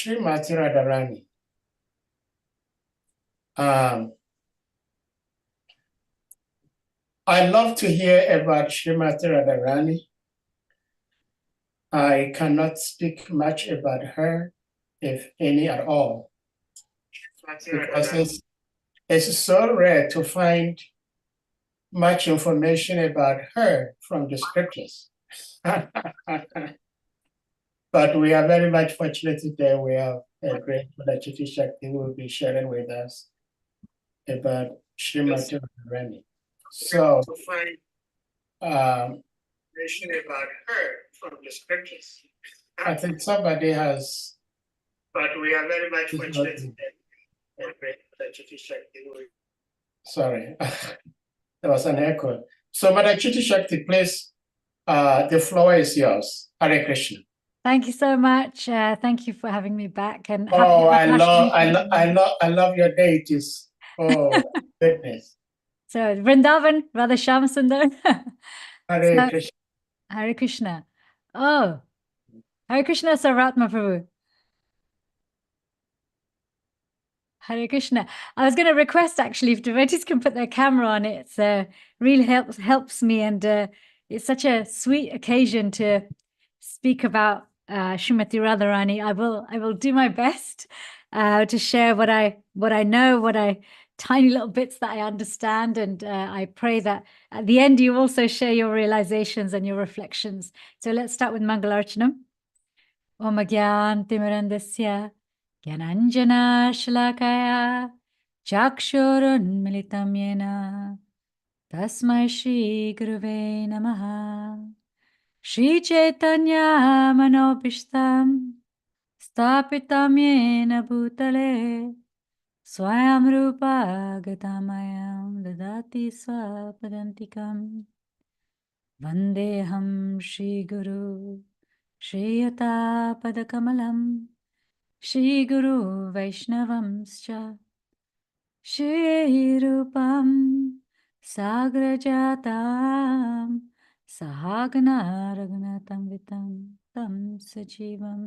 Srimati Radharani. I love to hear about Srimati Radharani. I cannot speak much about her, if any at all, because it's so rare to find much information about her from the scriptures. But we are very much fortunate today. We have a great Mother CITI-SAKTI who will be sharing with us about Srimati Radharani. So, information about her from the scriptures. I think somebody has. But we are very much fortunate today. A great Mother CITI-SAKTI. Sorry, there was an echo. So, Mother CITI-SAKTI, please, the floor is yours. Hare Krishna. Thank you so much. Thank you for having me back. And oh, I love your deities. Oh, goodness. So Vrindavan, Radha Shyam Sundar. Hare Krishna. Hare Krishna. Oh, Hare Krishna, Saratma Prabhu. Hare Krishna. I was going to request actually if devotees can put their camera on it. Really helps me, and it's such a sweet occasion to speak about Srimati Radharani. I will do my best to share what I know, tiny little bits that I understand, and I pray that at the end you also share your realizations and your reflections. So let's start with Mangalarchanam. Om Agyan Timirandasya Gyananjana Shalakaya Chakshurun Militam Yena Tasmai Shri Guruve Namaha Shri Chaitanya Manopishtam Stapitam Yena Bhutale Swayam Rupa Gatamayam Dadati Swapadantikam Vandeham Shri Guru Shri Yata Padakamalam Shri Guru Vaishnavamscha Shri Rupam Sagrajatam Sahagana Raghunatam Vitam Tam Sajivam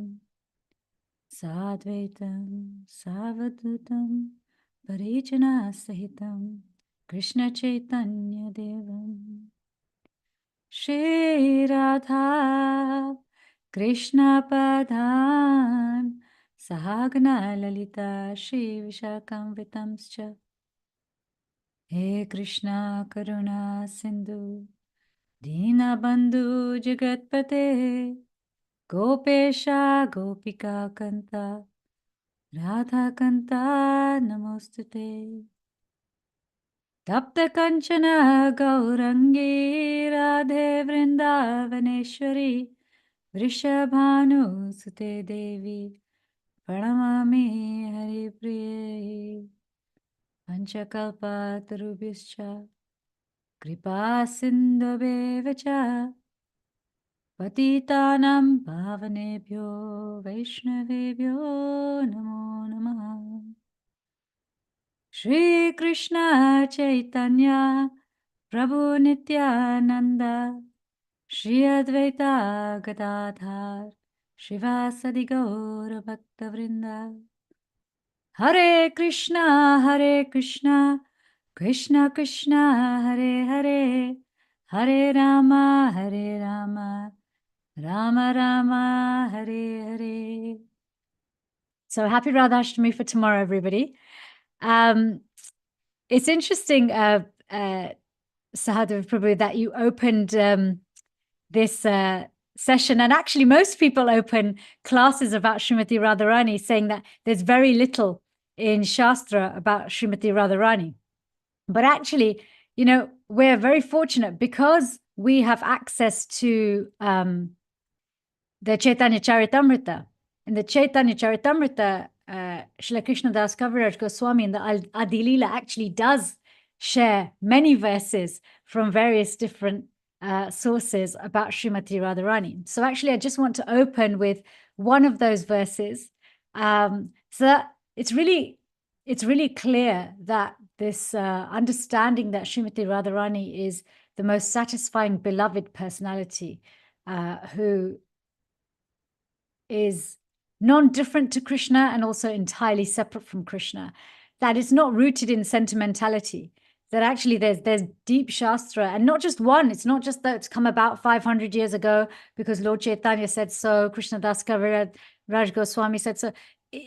Sadvaitam Savadutam Parijana Sahitam Krishna Chaitanya Devam Shri Radha Krishna Padhan Sahagana Lalita Shri Vishakam Vitamscha He Krishna Karuna Sindhu Dina Bandhu Jagatpate Gopesha Gopika Kanta Radha Kanta Namostute Tapta Kanchana Gaurangi Radhe Vrindavaneshwari Vrishabhanu Sute Devi Pranamami Hari Priye Panchakalpa Tarubhyascha Kripa Sindhavevacha Patitanam Bhavanebhyo Vaishnavebhyo Namo Namaha Shri Krishna Chaitanya Prabhu Nityananda Shri Advaita Gadadhar Shivasadi Gaura Bhakta Vrinda Hare Krishna Krishna Krishna Hare Hare Hare Rama Rama Rama Hare Hare. So happy Radhashtami for tomorrow, everybody. It's interesting, Sahadeva Prabhu, that you opened this session, and actually most people open classes about Srimati Radharani saying that there's very little in Shastra about Srimati Radharani. But actually, you know, we're very fortunate because we have access to the Chaitanya Charitamrita. In the Chaitanya Charitamrita, Srila Krishnadas Kaviraj Goswami in the Adi Leela actually does share many verses from various different sources about Srimati Radharani. So actually, I just want to open with one of those verses. So that it's really clear that this understanding that Srimati Radharani is the most satisfying, beloved personality who is non-different to Krishna and also entirely separate from Krishna, that it's not rooted in sentimentality, that actually there's deep Shastra, and not just one. It's not just that it's come about 500 years ago because Lord Chaitanya said so, Krishna Das Kaviraj Raj Goswami said so.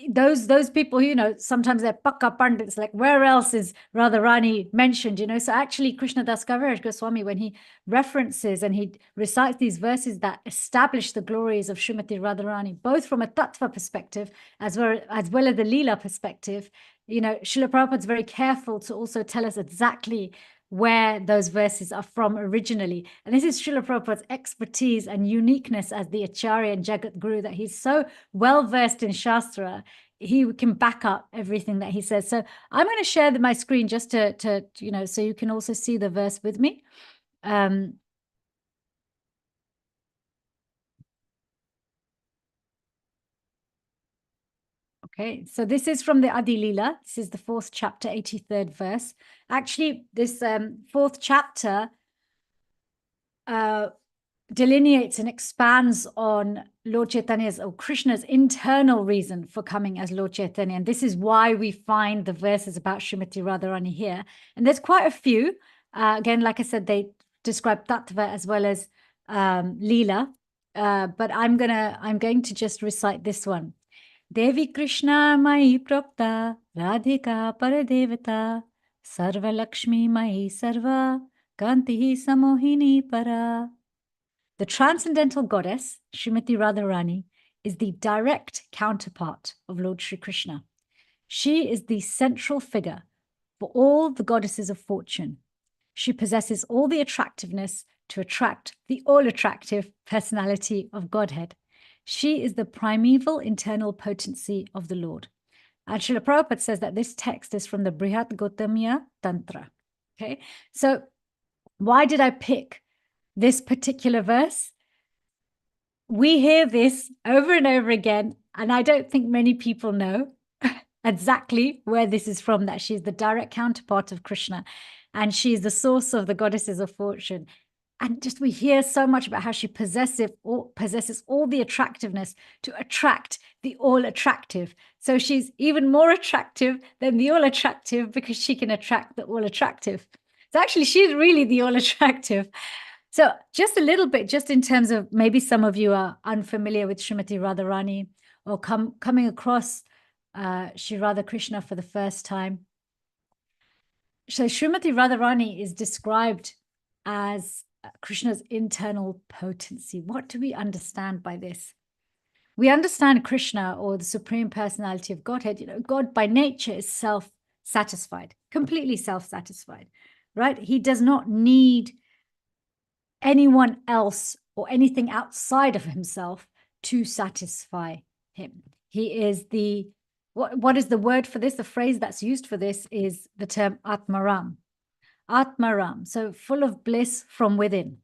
Those people, you know, sometimes they're Pakka Pandits, like where else is Radharani mentioned, you know? So actually Krishna Das Kaviraj Goswami, when he references and he recites these verses that establish the glories of Srimati Radharani, both from a tattva perspective as well as the Leela perspective, you know, Srila Prabhupada's very careful to also tell us exactly where those verses are from originally. And this is Srila Prabhupada's expertise and uniqueness as the Acharya and Jagat Guru, that he's so well-versed in Shastra, he can back up everything that he says. So I'm going to share my screen just to you know, so you can also see the verse with me. Okay, so this is from the Adi Leela. This is the 4th chapter, 83rd verse. Actually, this 4th chapter delineates and expands on Lord Chaitanya's or Krishna's internal reason for coming as Lord Chaitanya. And this is why we find the verses about Srimati Radharani here. And there's quite a few. Again, like I said, they describe Tattva as well as Leela. But I'm going to just recite this one. Devi Krishna Mai Prokta Radhika Paradevata Sarva Lakshmi Mai Sarva Kanti Samohini Para. The transcendental goddess, Srimati Radharani, is the direct counterpart of Lord Shri Krishna. She is the central figure for all the goddesses of fortune. She possesses all the attractiveness to attract the all-attractive personality of Godhead. She is the primeval internal potency of the Lord. And Srila Prabhupada says that this text is from the Brihat Gotamiya Tantra. Okay, so why did I pick this particular verse? We hear this over and over again, and I don't think many people know exactly where this is from, that she's the direct counterpart of Krishna, and she's the source of the goddesses of fortune. And just we hear so much about how she possesses all the attractiveness to attract the all-attractive. So she's even more attractive than the all-attractive because she can attract the all-attractive. So actually, she's really the all-attractive. So just a little bit, just in terms of maybe some of you are unfamiliar with Srimati Radharani or coming across Shri Radha Krishna for the first time. So Srimati Radharani is described as Krishna's internal potency. What do we understand by this? We understand Krishna, or the Supreme Personality of Godhead. You know, God by nature is self-satisfied, completely self-satisfied, right? He does not need anyone else or anything outside of himself to satisfy him. He is the, what is the word for this? The phrase that's used for this is the term Atmaram. Atmaram, so full of bliss from within.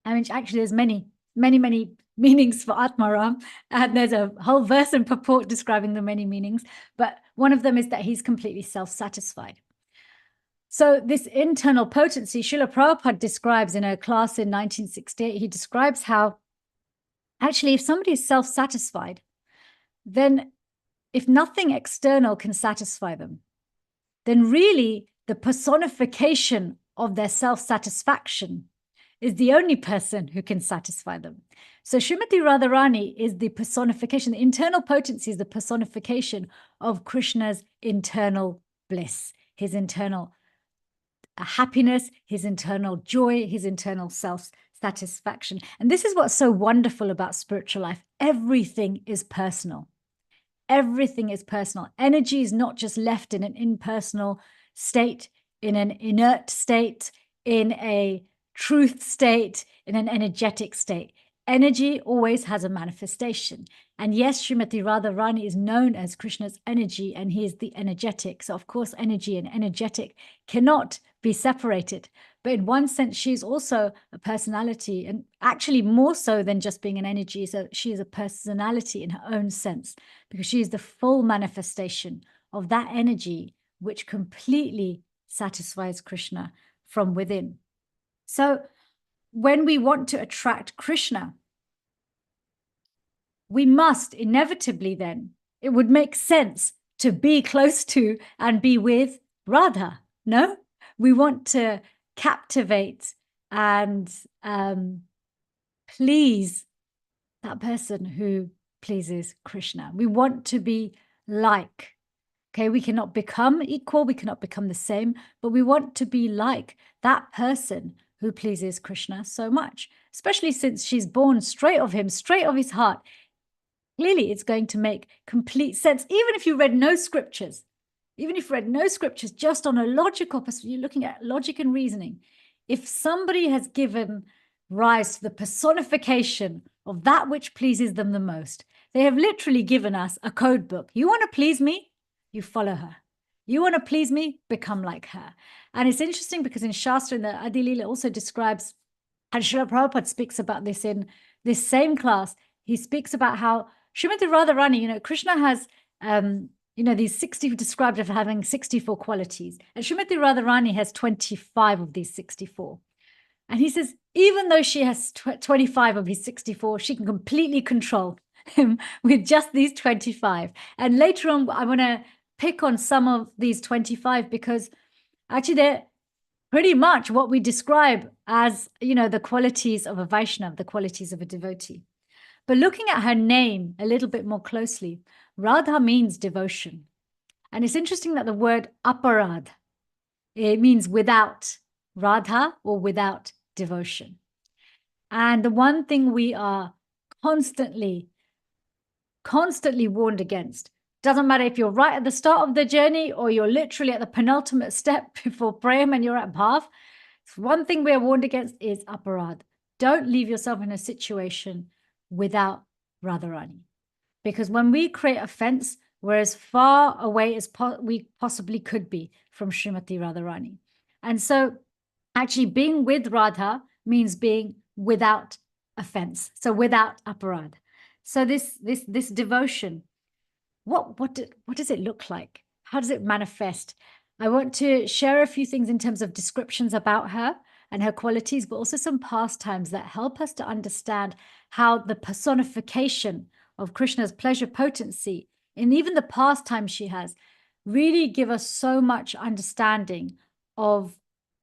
I mean, actually, there's many meanings for Atmaram, and there's a whole verse and purport describing the many meanings, but one of them is that he's completely self-satisfied. So this internal potency, Srila Prabhupada describes in a class in 1968, he describes how actually if somebody is self-satisfied, then if nothing external can satisfy them, then really the personification of their self-satisfaction is the only person who can satisfy them. So Srimati Radharani is the personification, the internal potency is the personification of Krishna's internal bliss, his internal happiness, his internal joy, his internal self-satisfaction. And this is what's so wonderful about spiritual life. Everything is personal. Everything is personal. Energy is not just left in an impersonal state, in an inert state, in a truth state, in an energetic state. Energy always has a manifestation. And yes, Srimati Radharani is known as Krishna's energy, and he is the energetic. So of course, energy and energetic cannot be separated. But in one sense, she's also a personality, and actually more so than just being an energy. So she is a personality in her own sense, because she is the full manifestation of that energy, which completely satisfies Krishna from within. So when we want to attract Krishna, we must inevitably then, it would make sense to be close to and be with Radha, no? We want to captivate and please that person who pleases Krishna. We want to be like. Okay, we cannot become equal, we cannot become the same, but we want to be like that person who pleases Krishna so much, especially since she's born straight of him, straight of his heart. Clearly, it's going to make complete sense, even if you read no scriptures, just on a logical perspective, you're looking at logic and reasoning. If somebody has given rise to the personification of that which pleases them the most, they have literally given us a code book. You want to please me? You follow her. You want to please me? Become like her. And it's interesting because in Shastra, in the Adi Leela also describes, and Srila Prabhupada speaks about this in this same class. He speaks about how Srimati Radharani, Krishna has, these 60 described as having 64 qualities. And Srimati Radharani has 25 of these 64. And he says, even though she has 25 of his 64, she can completely control him with just these 25. And later on, I want to pick on some of these 25 because actually they're pretty much what we describe as, the qualities of a Vaishnava, the qualities of a devotee. But looking at her name a little bit more closely, Radha means devotion. And it's interesting that the word aparad, it means without Radha or without devotion. And the one thing we are constantly warned against, doesn't matter if you're right at the start of the journey or you're literally at the penultimate step before prem and you're at bhav, one thing we are warned against is aparad. Don't leave yourself in a situation without Radharani. Because when we create offense, we're as far away as we possibly could be from Srimati Radharani. And so actually being with Radha means being without offense, so without aparad. So this devotion, what does it look like? How does it manifest? I want to share a few things in terms of descriptions about her and her qualities, but also some pastimes that help us to understand how the personification of Krishna's pleasure potency, and even the pastimes she has, really give us so much understanding of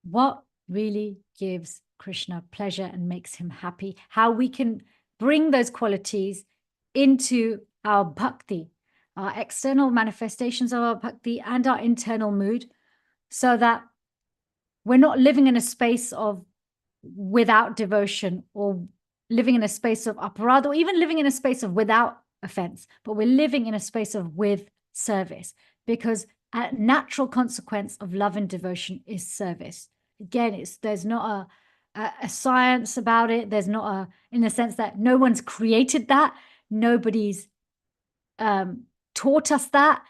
what really gives Krishna pleasure and makes him happy, how we can bring those qualities into our bhakti, our external manifestations of our bhakti and our internal mood, so that we're not living in a space of without devotion or living in a space of aparad or even living in a space of without offense, but we're living in a space of with service, because a natural consequence of love and devotion is service. Again, there's not a science about it. There's not in the sense that no one's created that. Nobody's taught us that.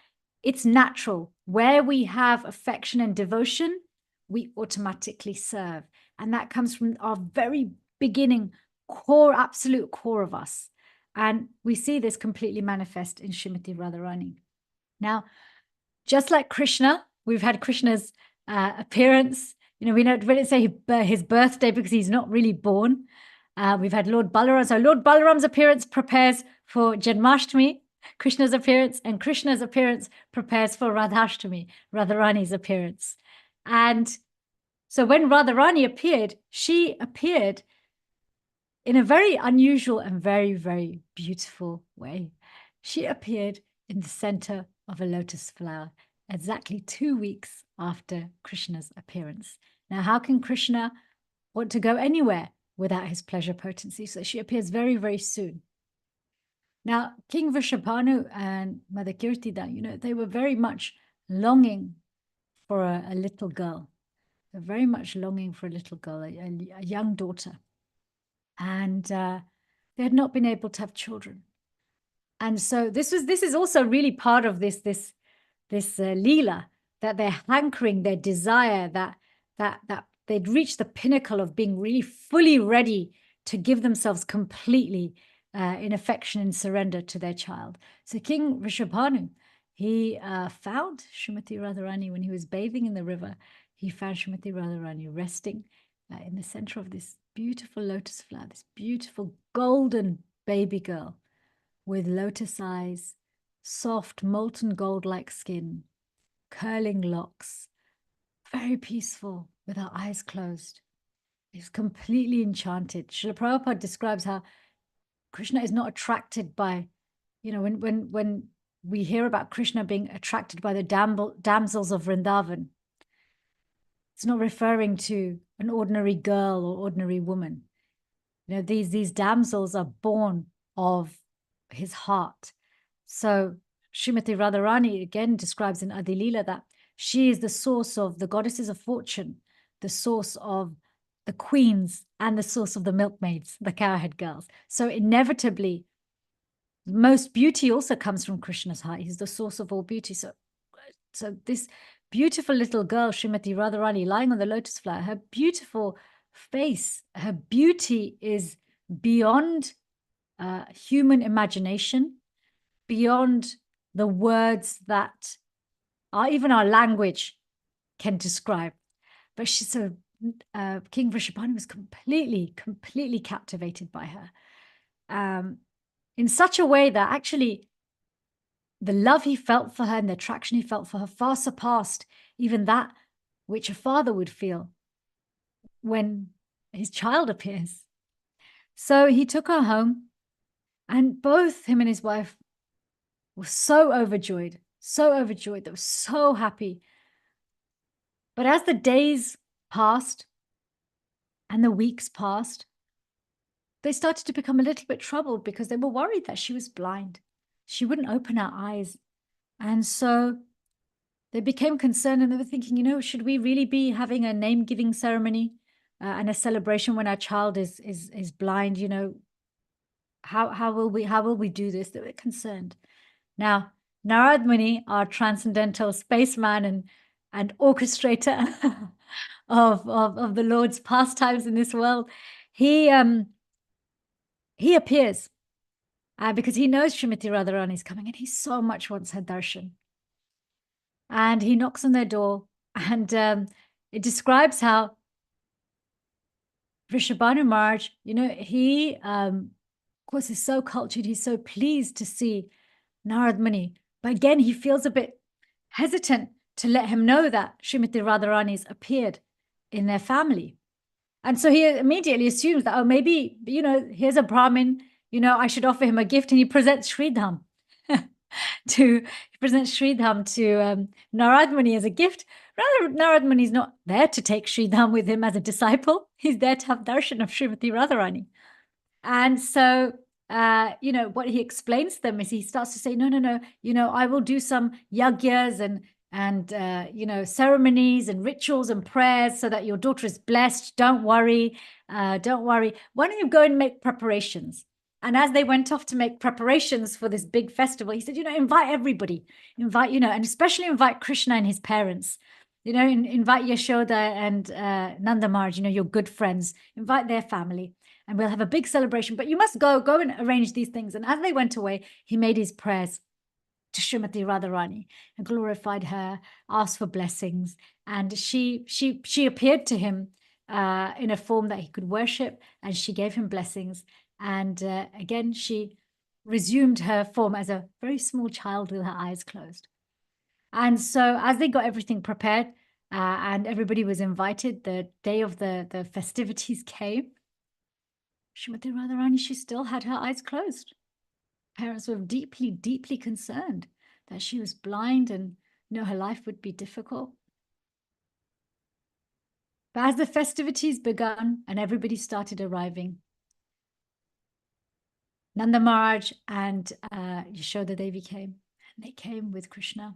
It's natural. Where we have affection and devotion, we automatically serve. And that comes from our very beginning core, absolute core of us. And we see this completely manifest in Srimati Radharani. Now, just like Krishna, we've had Krishna's appearance. We don't say his birthday because he's not really born. We've had Lord Balaram. So Lord Balaram's appearance prepares for Janmashtami, Krishna's appearance, and Krishna's appearance prepares for Radhashtami, Radharani's appearance. And so when Radharani appeared, she appeared in a very unusual and very, very beautiful way. She appeared in the center of a lotus flower, exactly 2 weeks after Krishna's appearance. Now, how can Krishna want to go anywhere without his pleasure potency? So she appears very, very soon. Now, King Vrishabhanu and Mother Kirtida, they were very much longing for a little girl. They're very much longing for a little girl, a young daughter. And they had not been able to have children. And so this is also really part of this Leela, that they're hankering, their desire, that they'd reached the pinnacle of being really fully ready to give themselves completely in affection and surrender to their child. So King Vrishabhanu, he found Srimati Radharani when he was bathing in the river. He found Srimati Radharani resting in the center of this beautiful lotus flower, this beautiful golden baby girl. with lotus eyes, soft molten gold-like skin, curling locks, very peaceful with her eyes closed. He's completely enchanted. Srila Prabhupada describes how Krishna is not attracted by, when we hear about Krishna being attracted by the damsels of Vrindavan, it's not referring to an ordinary girl or ordinary woman. These damsels are born of his heart. So Srimati Radharani again describes in Adilila that she is the source of the goddesses of fortune, the source of the queens, and the source of the milkmaids, the cowhead girls. So inevitably, most beauty also comes from Krishna's heart. He's the source of all beauty. So this beautiful little girl, Srimati Radharani, lying on the lotus flower, her beautiful face, her beauty is beyond human imagination, beyond the words that even our language can describe. But King Vrishabhanu was completely captivated by her in such a way that actually the love he felt for her and the attraction he felt for her far surpassed even that which a father would feel when his child appears. So he took her home, and both him and his wife were so overjoyed, they were so happy. But as the days passed and the weeks passed, they started to become a little bit troubled because they were worried that she was blind. She wouldn't open her eyes. And so they became concerned, and they were thinking, should we really be having a name-giving ceremony and a celebration when our child is blind? How will we do this? They were concerned. Now, Narad Muni, our transcendental spaceman and orchestrator of the Lord's pastimes in this world, he appears because he knows Srimati Radharani is coming, and he so much wants her darshan. And he knocks on their door, and it describes how Vrishabhanu Maharaj, he, of course, is so cultured. He's so pleased to see Narad Muni. But again, he feels a bit hesitant to let him know that Srimati Radharani's appeared in their family. And so he immediately assumes that, maybe, here's a Brahmin, I should offer him a gift. And he presents Sridham to Narad Muni as a gift. Rather, Narad Muni is not there to take Sridham with him as a disciple. He's there to have darshan of Srimati Radharani. And so, what he explains to them is he starts to say, no, I will do some yagyas and ceremonies and rituals and prayers so that your daughter is blessed. Don't worry. Why don't you go and make preparations? And as they went off to make preparations for this big festival, he said, invite everybody, and especially invite Krishna and his parents, invite Yashoda and Nanda Maharaj, your good friends, invite their family, and we'll have a big celebration. But you must go and arrange these things. And as they went away, he made his prayers to Srimati Radharani and glorified her, asked for blessings. And she appeared to him in a form that he could worship, and she gave him blessings. And again, she resumed her form as a very small child with her eyes closed. And so as they got everything prepared and everybody was invited, the day of the festivities came. Srimati Radharani, she still had her eyes closed. Parents were deeply concerned that she was blind and her life would be difficult. But as the festivities began and everybody started arriving, Nanda Maharaj and Yashoda Devi came, and they came with Krishna.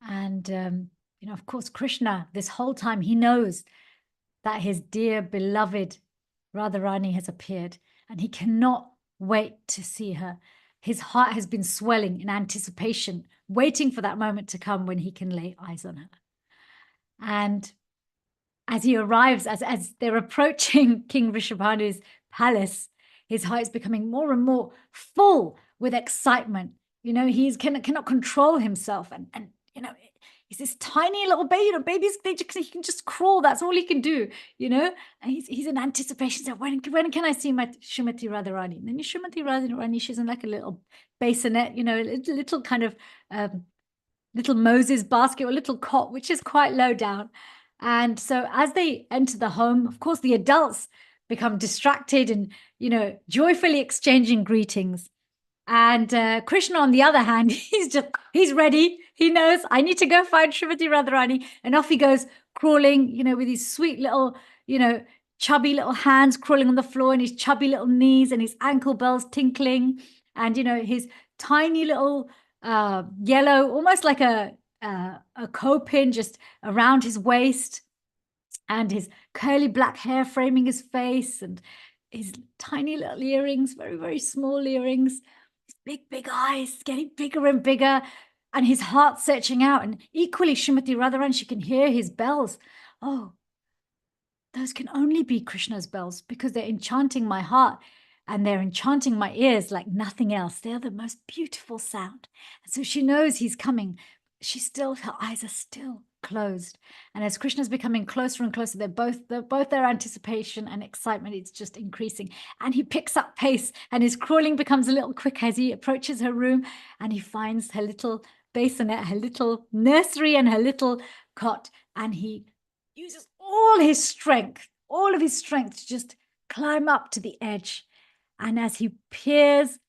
And, of course, Krishna, this whole time, he knows that his dear beloved Radharani has appeared, and he cannot wait to see her. His heart has been swelling in anticipation, waiting for that moment to come when he can lay eyes on her. And as he arrives, as they're approaching King Vrishabhanu's palace, his heart is becoming more and more full with excitement. He cannot control himself. And He's this tiny little baby. Babies, he can just crawl. That's all he can do, And he's in anticipation. So when can I see my Srimati Radharani? And then Srimati Radharani, she's in like a little bassinet, a little kind of little Moses basket or little cot, which is quite low down. And so as they enter the home, of course, the adults become distracted and, joyfully exchanging greetings. And Krishna, on the other hand, he's ready. He knows, I need to go find Srimati Radharani. And off he goes, crawling, with his sweet little, chubby little hands crawling on the floor and his chubby little knees and his ankle bells tinkling. And, his tiny little yellow, almost like a copin just around his waist, and his curly black hair framing his face, and his tiny little earrings, very, very small earrings, his big eyes getting bigger and bigger, and his heart searching out. And equally, Srimati Radharani, she can hear his bells. Oh, those can only be Krishna's bells, because they're enchanting my heart and they're enchanting my ears like nothing else. They're the most beautiful sound. And so she knows he's coming. Her eyes are still closed. And as Krishna's becoming closer and closer, both their anticipation and excitement, it's just increasing. And he picks up pace, and his crawling becomes a little quicker as he approaches her room, and he finds her little bassinet, her little nursery, and her little cot. And he uses all of his strength to just climb up to the edge. And as he peers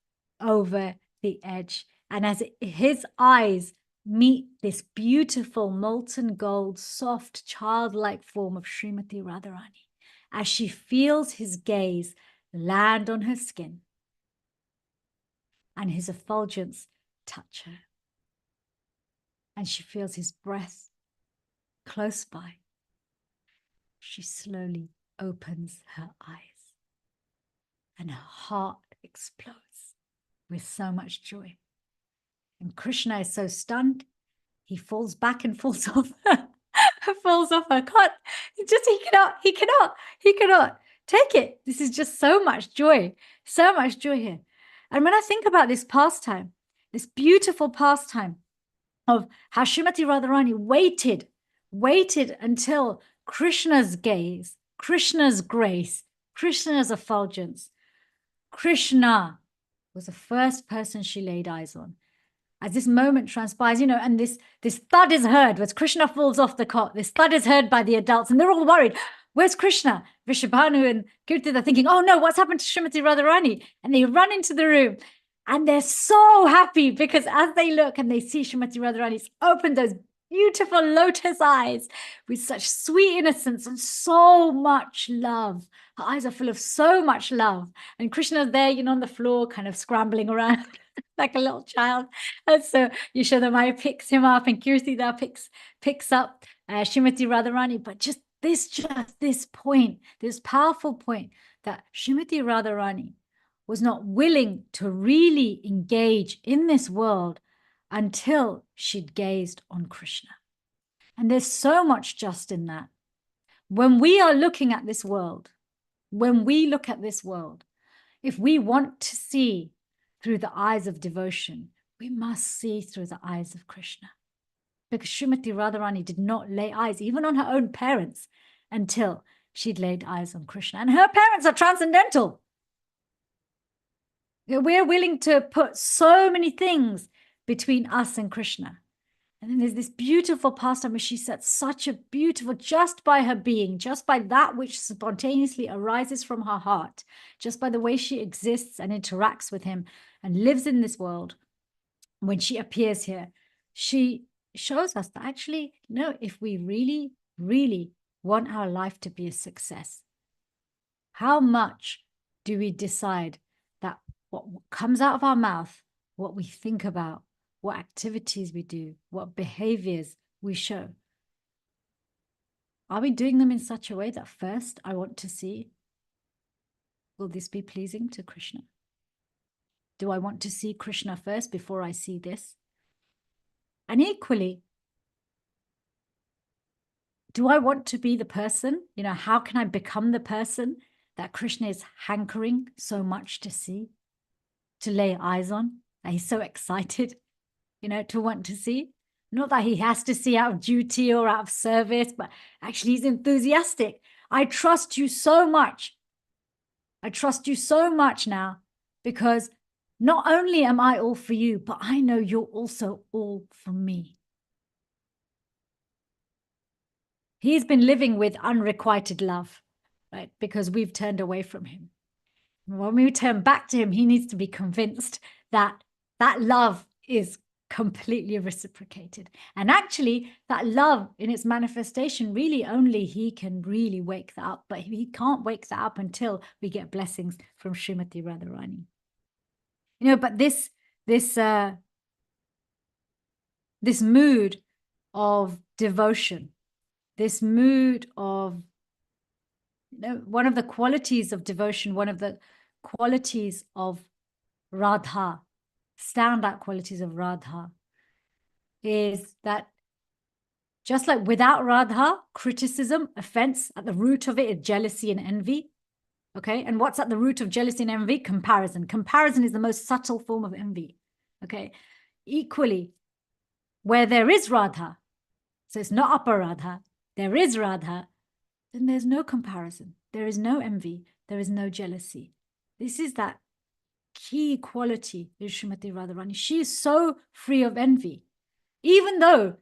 over the edge, and as his eyes meet this beautiful molten gold, soft, childlike form of Srimati Radharani, as she feels his gaze land on her skin and his effulgence touch her, and she feels his breath close by, she slowly opens her eyes, and her heart explodes with so much joy. And Krishna is so stunned, he falls back and falls off her cot. He cannot take it. This is just so much joy here. And when I think about this pastime, this beautiful pastime of how Srimati Radharani waited until Krishna's gaze, Krishna's grace, Krishna's effulgence. Krishna was the first person she laid eyes on. As this moment transpires, and this thud is heard as Krishna falls off the cot. This thud is heard by the adults, and they're all worried. Where's Krishna? Vrishabhanu and Kirti are thinking, oh no, what's happened to Srimati Radharani? And they run into the room, and they're so happy, because as they look and they see Srimati Radharani's opened those beautiful lotus eyes with such sweet innocence and so much love. Her eyes are full of so much love. And Krishna's there, on the floor, kind of scrambling around like a little child. And so Yashodamaya picks him up, and Kirtida picks up Srimati Radharani. But just this point, this powerful point, that Srimati Radharani was not willing to really engage in this world until she'd gazed on Krishna. And there's so much just in that. When we are looking at this world, if we want to see through the eyes of devotion, we must see through the eyes of Krishna. Because Srimati Radharani did not lay eyes even on her own parents until she'd laid eyes on Krishna. And her parents are transcendental. We're willing to put so many things between us and Krishna. And then there's this beautiful pastime where she sets such a beautiful, just by her being, just by that which spontaneously arises from her heart, just by the way she exists and interacts with him and lives in this world. When she appears here, she shows us that actually, if we really, really want our life to be a success, how much do we decide that what comes out of our mouth, what we think about, what activities we do, what behaviors we show, are we doing them in such a way that first I want to see, will this be pleasing to Krishna? Do I want to see Krishna first before I see this? And equally, do I want to be the person, how can I become the person that Krishna is hankering so much to see, to lay eyes on, that he's so excited, to want to see? Not that he has to see out of duty or out of service, but actually he's enthusiastic. I trust you so much. I trust you so much now, because not only am I all for you, but I know you're also all for me. He's been living with unrequited love, right? Because we've turned away from him. When we turn back to him, he needs to be convinced that that love is completely reciprocated. And actually, that love in its manifestation, really only he can really wake that up. But he can't wake that up until we get blessings from Srimati Radharani. You know, but this mood of devotion, this mood of, you know, one of the qualities of devotion, one of the qualities of Radha, standout qualities of Radha, is that just like without Radha, criticism, offense, at the root of it is jealousy and envy. Okay. And what's at the root of jealousy and envy? Comparison. Comparison is the most subtle form of envy. Okay. Equally, where there is Radha, so it's not Aparadha, there is Radha, then there's no comparison. There is no envy. There is no jealousy. This is that key quality is Srimati Radharani. She is so free of envy, even though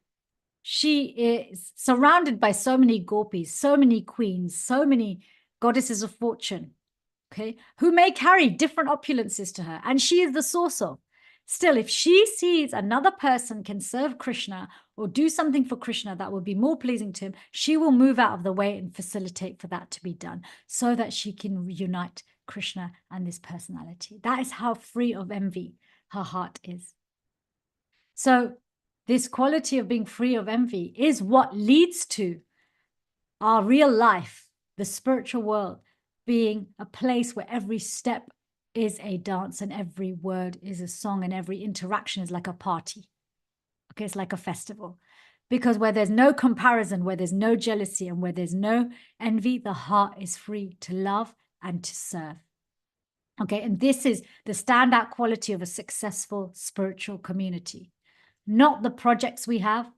she is surrounded by so many gopis, so many queens, so many goddesses of fortune, okay, who may carry different opulences to her, and she is the source of. Still, if she sees another person can serve Krishna or do something for Krishna that will be more pleasing to him, she will move out of the way and facilitate for that to be done so that she can unite Krishna and this personality. That is how free of envy her heart is. So this quality of being free of envy is what leads to our real life, the spiritual world, being a place where every step is a dance and every word is a song and every interaction is like a party. Okay, it's like a festival. Because where there's no comparison, where there's no jealousy, and where there's no envy, the heart is free to love and to serve. Okay, and this is the standout quality of a successful spiritual community. Not the projects we have,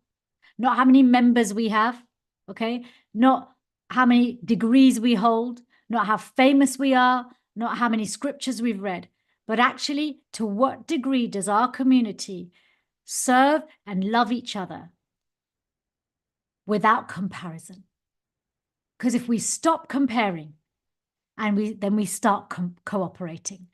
not how many members we have, okay? Not how many degrees we hold, not how famous we are, not how many scriptures we've read, but actually to what degree does our community serve and love each other without comparison? Because if we stop comparing and then we start cooperating.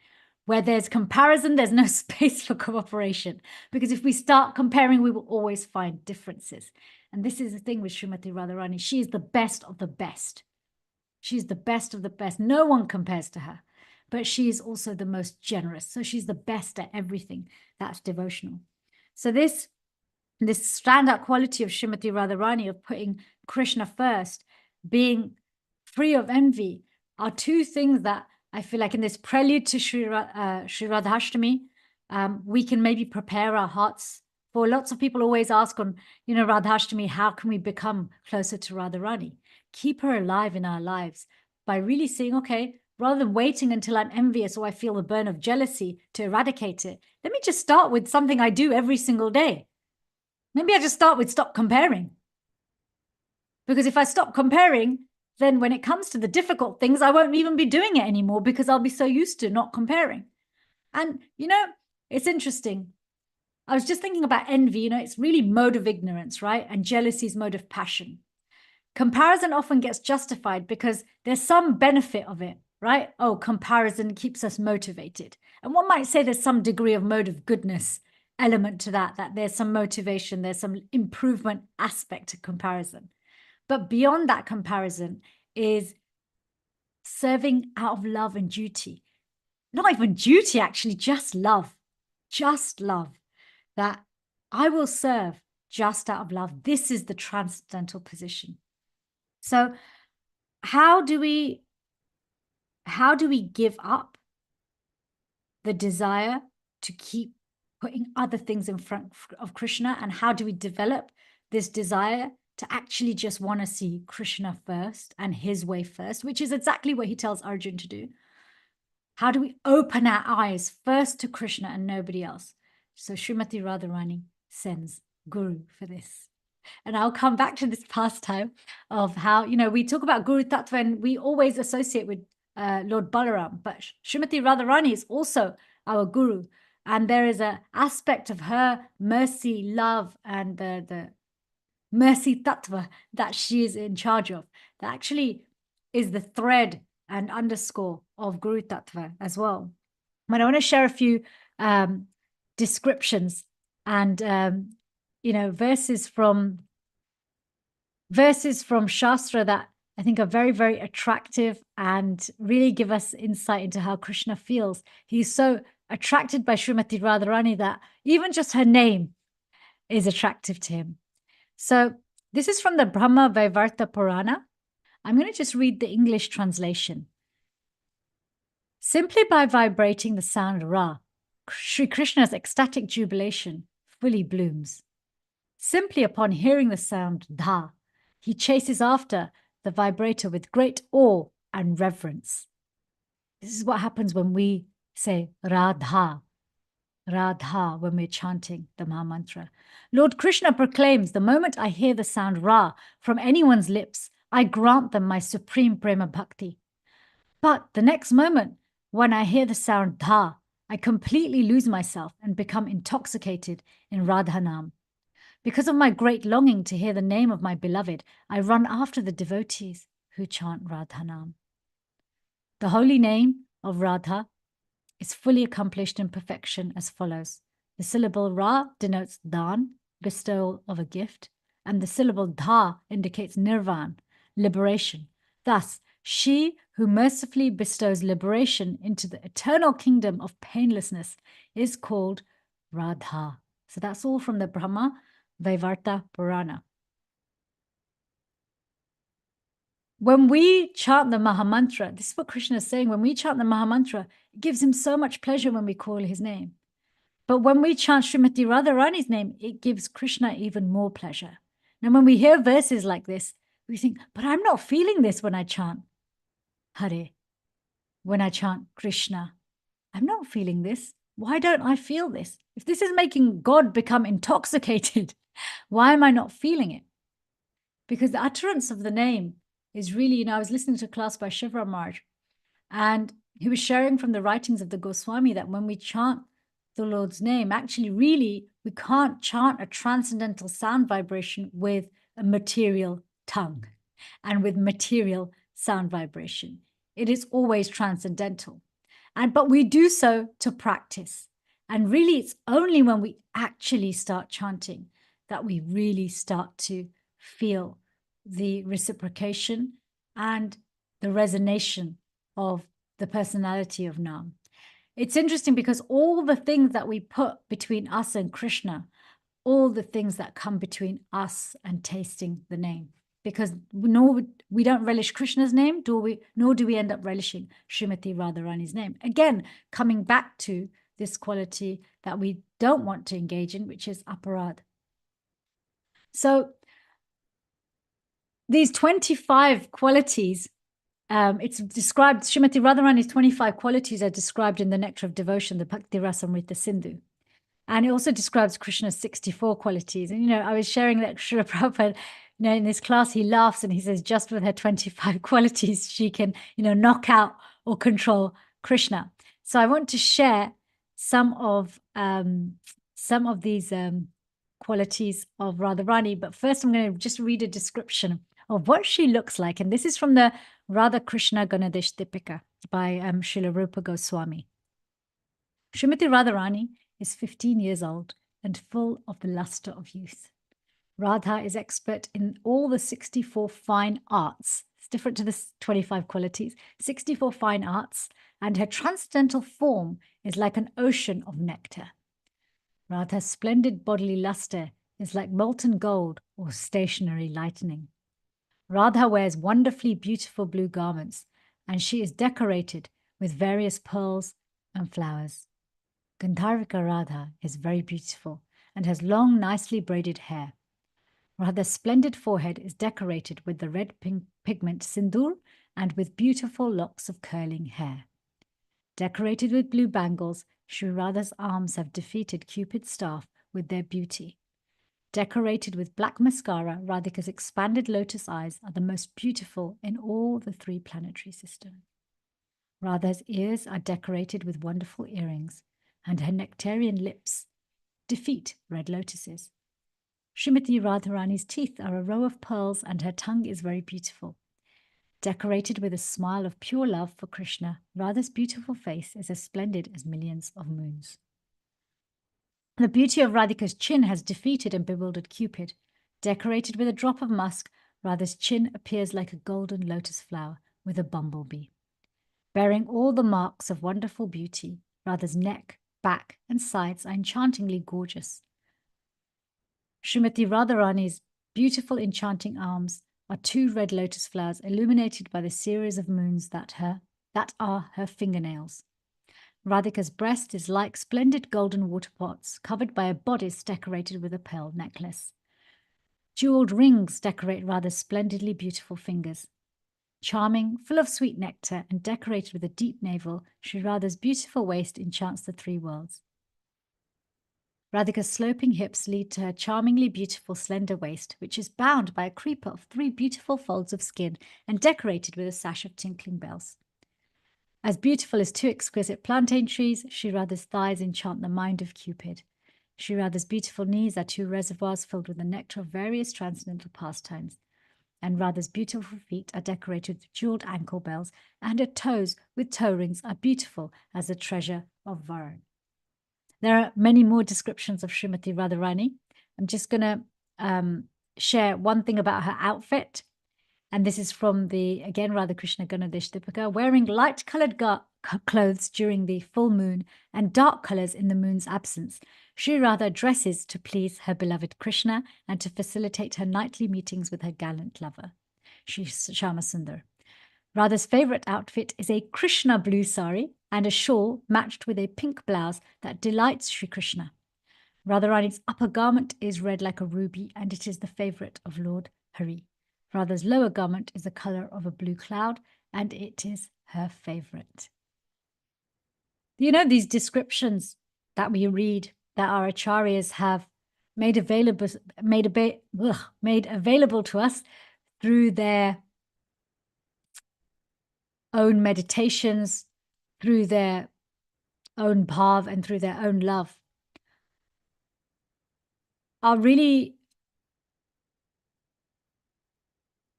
Where there's comparison, there's no space for cooperation. Because if we start comparing, we will always find differences. And this is the thing with Srimati Radharani. She is the best of the best. She's the best of the best. No one compares to her. But she is also the most generous. So she's the best at everything that's devotional. So this standout quality of Srimati Radharani, of putting Krishna first, being free of envy, are two things that I feel like in this prelude to Sri RADHASTAMI, we can maybe prepare our hearts for. Lots of people always ask on, you know, RADHASTAMI, how can we become closer to Radharani? Keep her alive in our lives by really saying, okay, rather than waiting until I'm envious or I feel the burn of jealousy to eradicate it, let me just start with something I do every single day. Maybe I just start with stop comparing. Because if I stop comparing, then when it comes to the difficult things, I won't even be doing it anymore because I'll be so used to not comparing. And, you know, it's interesting. I was just thinking about envy, you know, it's really mode of ignorance, right? And jealousy is mode of passion. Comparison often gets justified because there's some benefit of it, right? Oh, comparison keeps us motivated. And one might say there's some degree of mode of goodness element to that there's some motivation, there's some improvement aspect to comparison. But beyond that comparison is serving out of love and duty. Not even duty, actually, just love. Just love. That I will serve just out of love. This is the transcendental position. So how do we give up the desire to keep putting other things in front of Krishna? And how do we develop this desire to actually just want to see Krishna first and his way first, which is exactly what he tells Arjuna to do? How do we open our eyes first to Krishna and nobody else? So Srimati Radharani sends Guru for this. And I'll come back to this pastime of how, we talk about Guru Tattva and we always associate with Lord Balaram, but Srimati Radharani is also our Guru. And there is an aspect of her mercy, love, and the mercy tattva that she is in charge of that actually is the thread and underscore of Guru Tattva as well. But I want to share a few descriptions and verses from Shastra that I think are very, very attractive and really give us insight into how Krishna feels. He's so attracted by Srimati Radharani that even just her name is attractive to him. So this is from the Brahma Vaivarta Purana. I'm going to just read the English translation. Simply by vibrating the sound Ra, Sri Krishna's ecstatic jubilation fully blooms. Simply upon hearing the sound Dha, he chases after the vibrator with great awe and reverence. This is what happens when we say Radha, Radha, when we're chanting the Mahamantra. Lord Krishna proclaims, the moment I hear the sound Ra from anyone's lips, I grant them my supreme prema bhakti. But the next moment, when I hear the sound Dha, I completely lose myself and become intoxicated in Radhanam. Because of my great longing to hear the name of my beloved, I run after the devotees who chant Radhanam. The holy name of Radha is fully accomplished in perfection as follows. The syllable Ra denotes dan, bestowal of a gift, and the syllable Dha indicates nirvan, liberation. Thus, she who mercifully bestows liberation into the eternal kingdom of painlessness is called Radha. So that's all from the Brahma Vaivarta Purana. When we chant the Mahamantra, this is what Krishna is saying, when we chant the Mahamantra, it gives him so much pleasure when we call his name. But when we chant Srimati Radharani's name, it gives Krishna even more pleasure. Now, when we hear verses like this, we think, but I'm not feeling this when I chant Hare, when I chant Krishna. I'm not feeling this. Why don't I feel this? If this is making God become intoxicated, why am I not feeling it? Because the utterance of the name is really, I was listening to a class by Shivram Maharaj, and he was sharing from the writings of the Goswami that when we chant the Lord's name, actually, really, we can't chant a transcendental sound vibration with a material tongue and with material sound vibration. It is always transcendental. But we do so to practice. And really, it's only when we actually start chanting that we really start to feel the reciprocation and the resonation of the personality of Nam. It's interesting because all the things that we put between us and Krishna, all the things that come between us and tasting the name, because we don't relish Krishna's name, nor do we end up relishing Srimati Radharani's name. Again, coming back to this quality that we don't want to engage in, which is aparad. So these 25 qualities, it's described, Srimati Radharani's 25 qualities are described in the Nectar of Devotion, the Bhakti Rasamrita Sindhu. And it also describes Krishna's 64 qualities. And, I was sharing that Srila Prabhupada, in this class, he laughs and he says, just with her 25 qualities, she can, knock out or control Krishna. So I want to share some of these qualities of Radharani. But first, I'm going to just read a description of what she looks like. And this is from the Radha Krishna Ganadesh Dipika by Srila Rupa Goswami. Srimati Radharani is 15 years old and full of the luster of youth. Radha is expert in all the 64 fine arts. It's different to the 25 qualities, 64 fine arts, and her transcendental form is like an ocean of nectar. Radha's splendid bodily luster is like molten gold or stationary lightning. Radha wears wonderfully beautiful blue garments, and she is decorated with various pearls and flowers. Gandharvika Radha is very beautiful and has long, nicely braided hair. Radha's splendid forehead is decorated with the red pigment sindoor and with beautiful locks of curling hair. Decorated with blue bangles, Sri Radha's arms have defeated Cupid's staff with their beauty. Decorated with black mascara, Radhika's expanded lotus eyes are the most beautiful in all the 3 planetary systems. Radha's ears are decorated with wonderful earrings, and her nectarian lips defeat red lotuses. Srimati Radharani's teeth are a row of pearls, and her tongue is very beautiful. Decorated with a smile of pure love for Krishna, Radha's beautiful face is as splendid as millions of moons. The beauty of Radhika's chin has defeated and bewildered Cupid. Decorated with a drop of musk, Radha's chin appears like a golden lotus flower with a bumblebee. Bearing all the marks of wonderful beauty, Radha's neck, back, and sides are enchantingly gorgeous. Srimati Radharani's beautiful enchanting arms are 2 red lotus flowers illuminated by the series of moons that are her fingernails. Radhika's breast is like splendid golden water pots covered by a bodice decorated with a pearl necklace. Jeweled rings decorate Radha's splendidly beautiful fingers. Charming, full of sweet nectar, and decorated with a deep navel, Sri Radha's beautiful waist enchants the 3 worlds. Radhika's sloping hips lead to her charmingly beautiful slender waist, which is bound by a creeper of 3 beautiful folds of skin and decorated with a sash of tinkling bells. As beautiful as 2 exquisite plantain trees, Sri Radha's thighs enchant the mind of Cupid. Sri Radha's beautiful knees are 2 reservoirs filled with the nectar of various transcendental pastimes. And Radha's beautiful feet are decorated with jeweled ankle bells, and her toes with toe rings are beautiful as the treasure of Varun. There are many more descriptions of Srimati Radharani. I'm just going to share one thing about her outfit. And this is from the, again, Radhakrishna Ganadesh Dipika, wearing light-colored clothes during the full moon and dark colors in the moon's absence. Sri Radha dresses to please her beloved Krishna and to facilitate her nightly meetings with her gallant lover, Sri Shyamasundar. Radha's favorite outfit is a Krishna blue sari and a shawl matched with a pink blouse that delights Sri Krishna. Radharani's upper garment is red like a ruby, and it is the favorite of Lord Hari. Radha's lower garment is the color of a blue cloud, and it is her favorite. You know, these descriptions that we read that our acharyas have made available to us through their own meditations, through their own bhav, and through their own love, are really,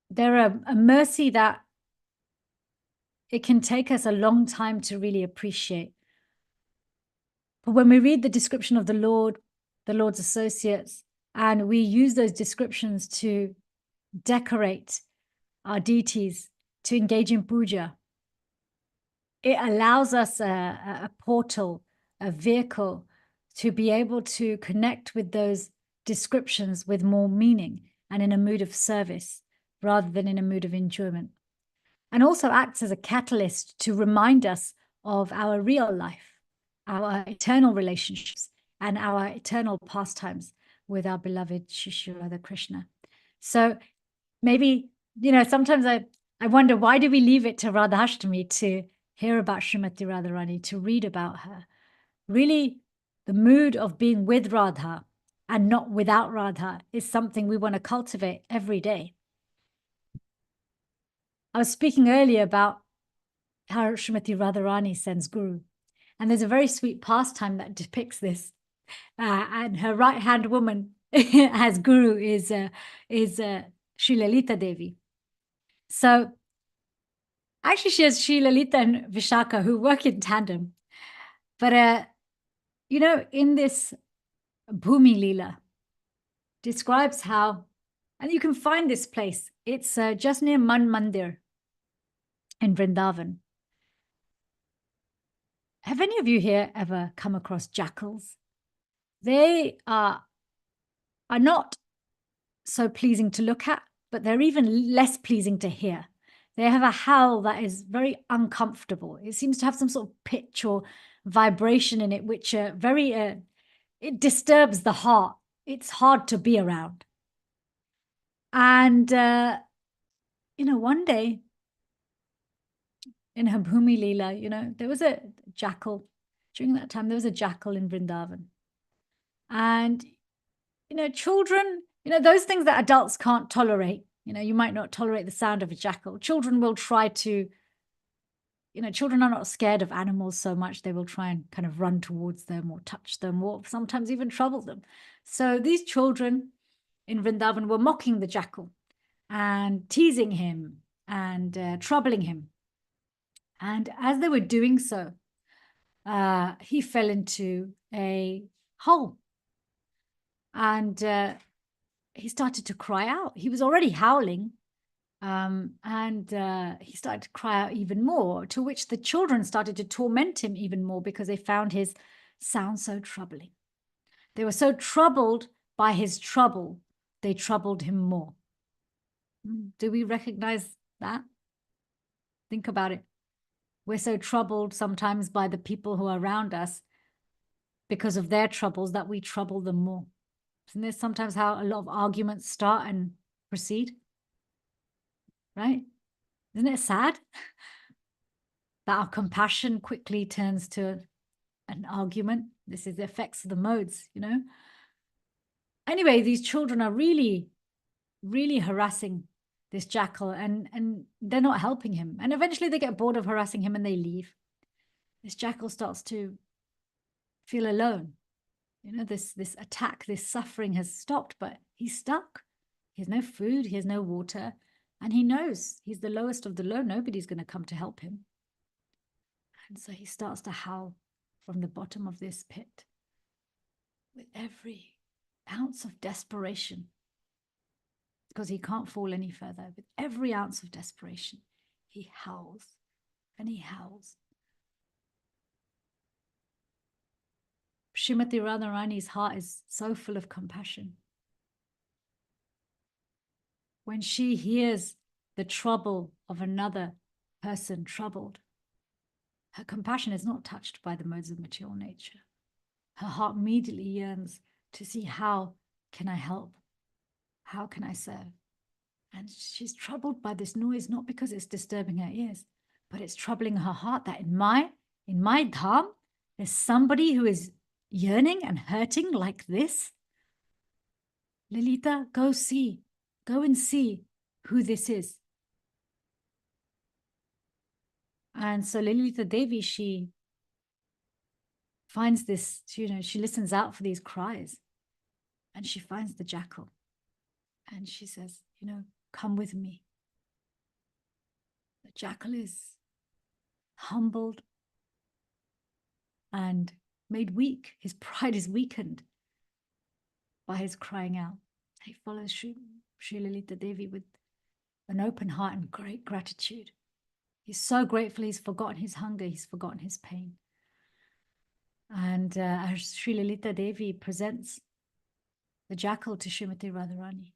they're a mercy that it can take us a long time to really appreciate. But when we read the description of the Lord's associates, and we use those descriptions to decorate our deities, to engage in puja, it allows us a portal, a vehicle to be able to connect with those descriptions with more meaning and in a mood of service rather than in a mood of enjoyment. And also acts as a catalyst to remind us of our real life, our eternal relationships, and our eternal pastimes with our beloved Shri Radha Krishna. So maybe, you know, sometimes I wonder, why do we leave it to Radhashtami to hear about Srimati Radharani, to read about her? Really, the mood of being with Radha and not without Radha is something we want to cultivate every day. I was speaking earlier about how Srimati Radharani sends Guru. And there's a very sweet pastime that depicts this. And her right-hand woman as Guru is Sri Lalita Devi. So actually she has Sri Lalita and Vishaka who work in tandem. But, you know, in this Bhumi Leela, describes how, and you can find this place, it's just near Man Mandir in Vrindavan. Have any of you here ever come across jackals? They are not so pleasing to look at, but they're even less pleasing to hear. They have a howl that is very uncomfortable. It seems to have some sort of pitch or vibration in it, which it disturbs the heart. It's hard to be around. And, you know, one day in her Bhumi Leela, you know, there was a jackal. During that time, there was a jackal in Vrindavan. And children, those things that adults can't tolerate. You might not tolerate the sound of a jackal. Children will try to, children are not scared of animals so much. They will try and kind of run towards them or touch them or sometimes even trouble them. So these children in Vrindavan were mocking the jackal and teasing him and troubling him. And as they were doing so, he fell into a hole. And he started to cry out. He was already howling. And he started to cry out even more, to which the children started to torment him even more because they found his sound so troubling. They were so troubled by his trouble, they troubled him more. Do we recognize that? Think about it. We're so troubled sometimes by the people who are around us because of their troubles that we trouble them more. Isn't this sometimes how a lot of arguments start and proceed? Right? Isn't it sad that our compassion quickly turns to an argument? This is the effects of the modes, Anyway, these children are really, really harassing this jackal, and they're not helping him. And eventually they get bored of harassing him and they leave. This jackal starts to feel alone. This attack, this suffering has stopped, but he's stuck. He has no food, he has no water, and he knows he's the lowest of the low. Nobody's going to come to help him. And so he starts to howl from the bottom of this pit with every ounce of desperation, because he can't fall any further. With every ounce of desperation, he howls and he howls. Srimati Radharani's heart is so full of compassion. When she hears the trouble of another person troubled, her compassion is not touched by the modes of material nature. Her heart immediately yearns to see, how can I help? How can I serve? And she's troubled by this noise, not because it's disturbing her ears, but it's troubling her heart, that in my dham, there's somebody who is yearning and hurting like this. Lalita, go and see who this is. And so Lalita Devi, she finds this, she listens out for these cries, and she finds the jackal. And she says, come with me. The jackal is humbled and made weak. His pride is weakened by his crying out. He follows Sri Lalita Devi with an open heart and great gratitude. He's so grateful. He's forgotten his hunger. He's forgotten his pain. And as Sri Lalita Devi presents the jackal to Srimati Radharani,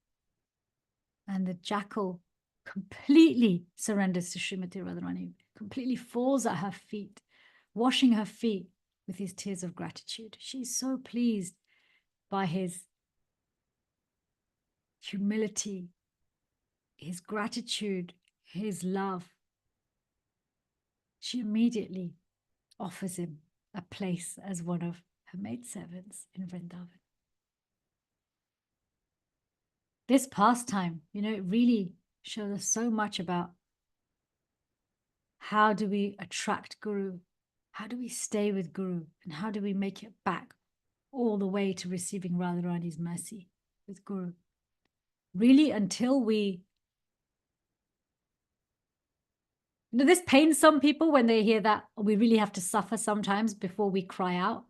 and the jackal completely surrenders to Srimati Radharani, completely falls at her feet, washing her feet with his tears of gratitude. She's so pleased by his humility, his gratitude, his love. She immediately offers him a place as one of her maidservants in Vrindavan. This pastime, it really shows us so much about how do we attract Guru, how do we stay with Guru, and how do we make it back all the way to receiving Radharani's mercy with Guru. Really, until we... this pains some people when they hear that we really have to suffer sometimes before we cry out.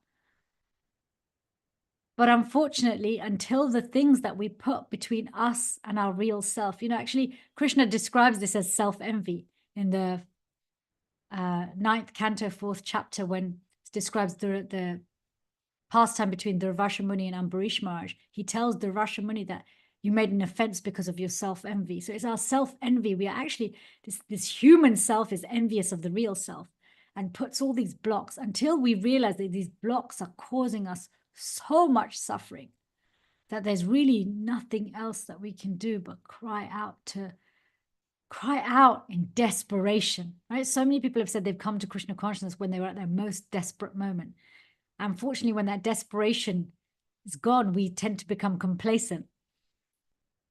But unfortunately, until the things that we put between us and our real self, actually, Krishna describes this as self-envy in the 9th canto, 4th chapter, when it describes the pastime between Durvasha Muni and Ambarish Maharaj. He tells Durvasha Muni that you made an offense because of your self-envy. So it's our self-envy. We are actually, this human self is envious of the real self and puts all these blocks, until we realize that these blocks are causing us so much suffering that there's really nothing else that we can do but cry out in desperation, right? So many people have said they've come to Krishna consciousness when they were at their most desperate moment. Unfortunately, when that desperation is gone, we tend to become complacent.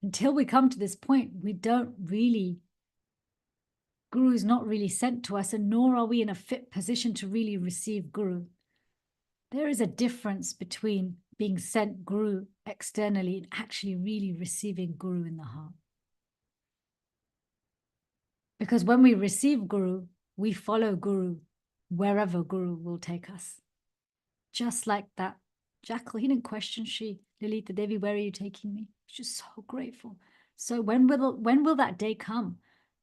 Until we come to this point, we don't really, Guru is not really sent to us, and nor are we in a fit position to really receive Guru. There is a difference between being sent Guru externally and actually really receiving Guru in the heart. Because when we receive Guru, we follow Guru wherever Guru will take us. Just like that jackal, he didn't question Shri Lalita Devi, where are you taking me? He's just so grateful. So when will that day come?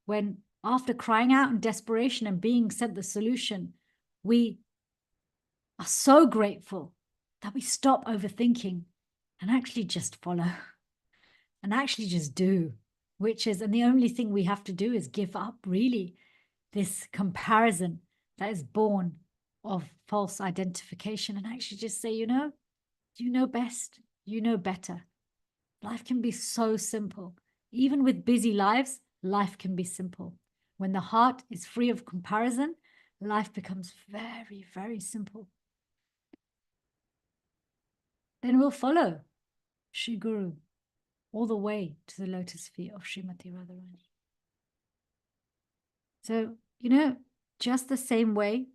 When after crying out in desperation and being sent the solution, we are so grateful that we stop overthinking and actually just follow and actually just do, and the only thing we have to do is give up really this comparison that is born of false identification and actually just say, you know best, you know better. Life can be so simple. Even with busy lives, life can be simple. When the heart is free of comparison, life becomes very, very simple. Then we'll follow Shri Guru all the way to the lotus feet of Srimati Radharani. So, just the same way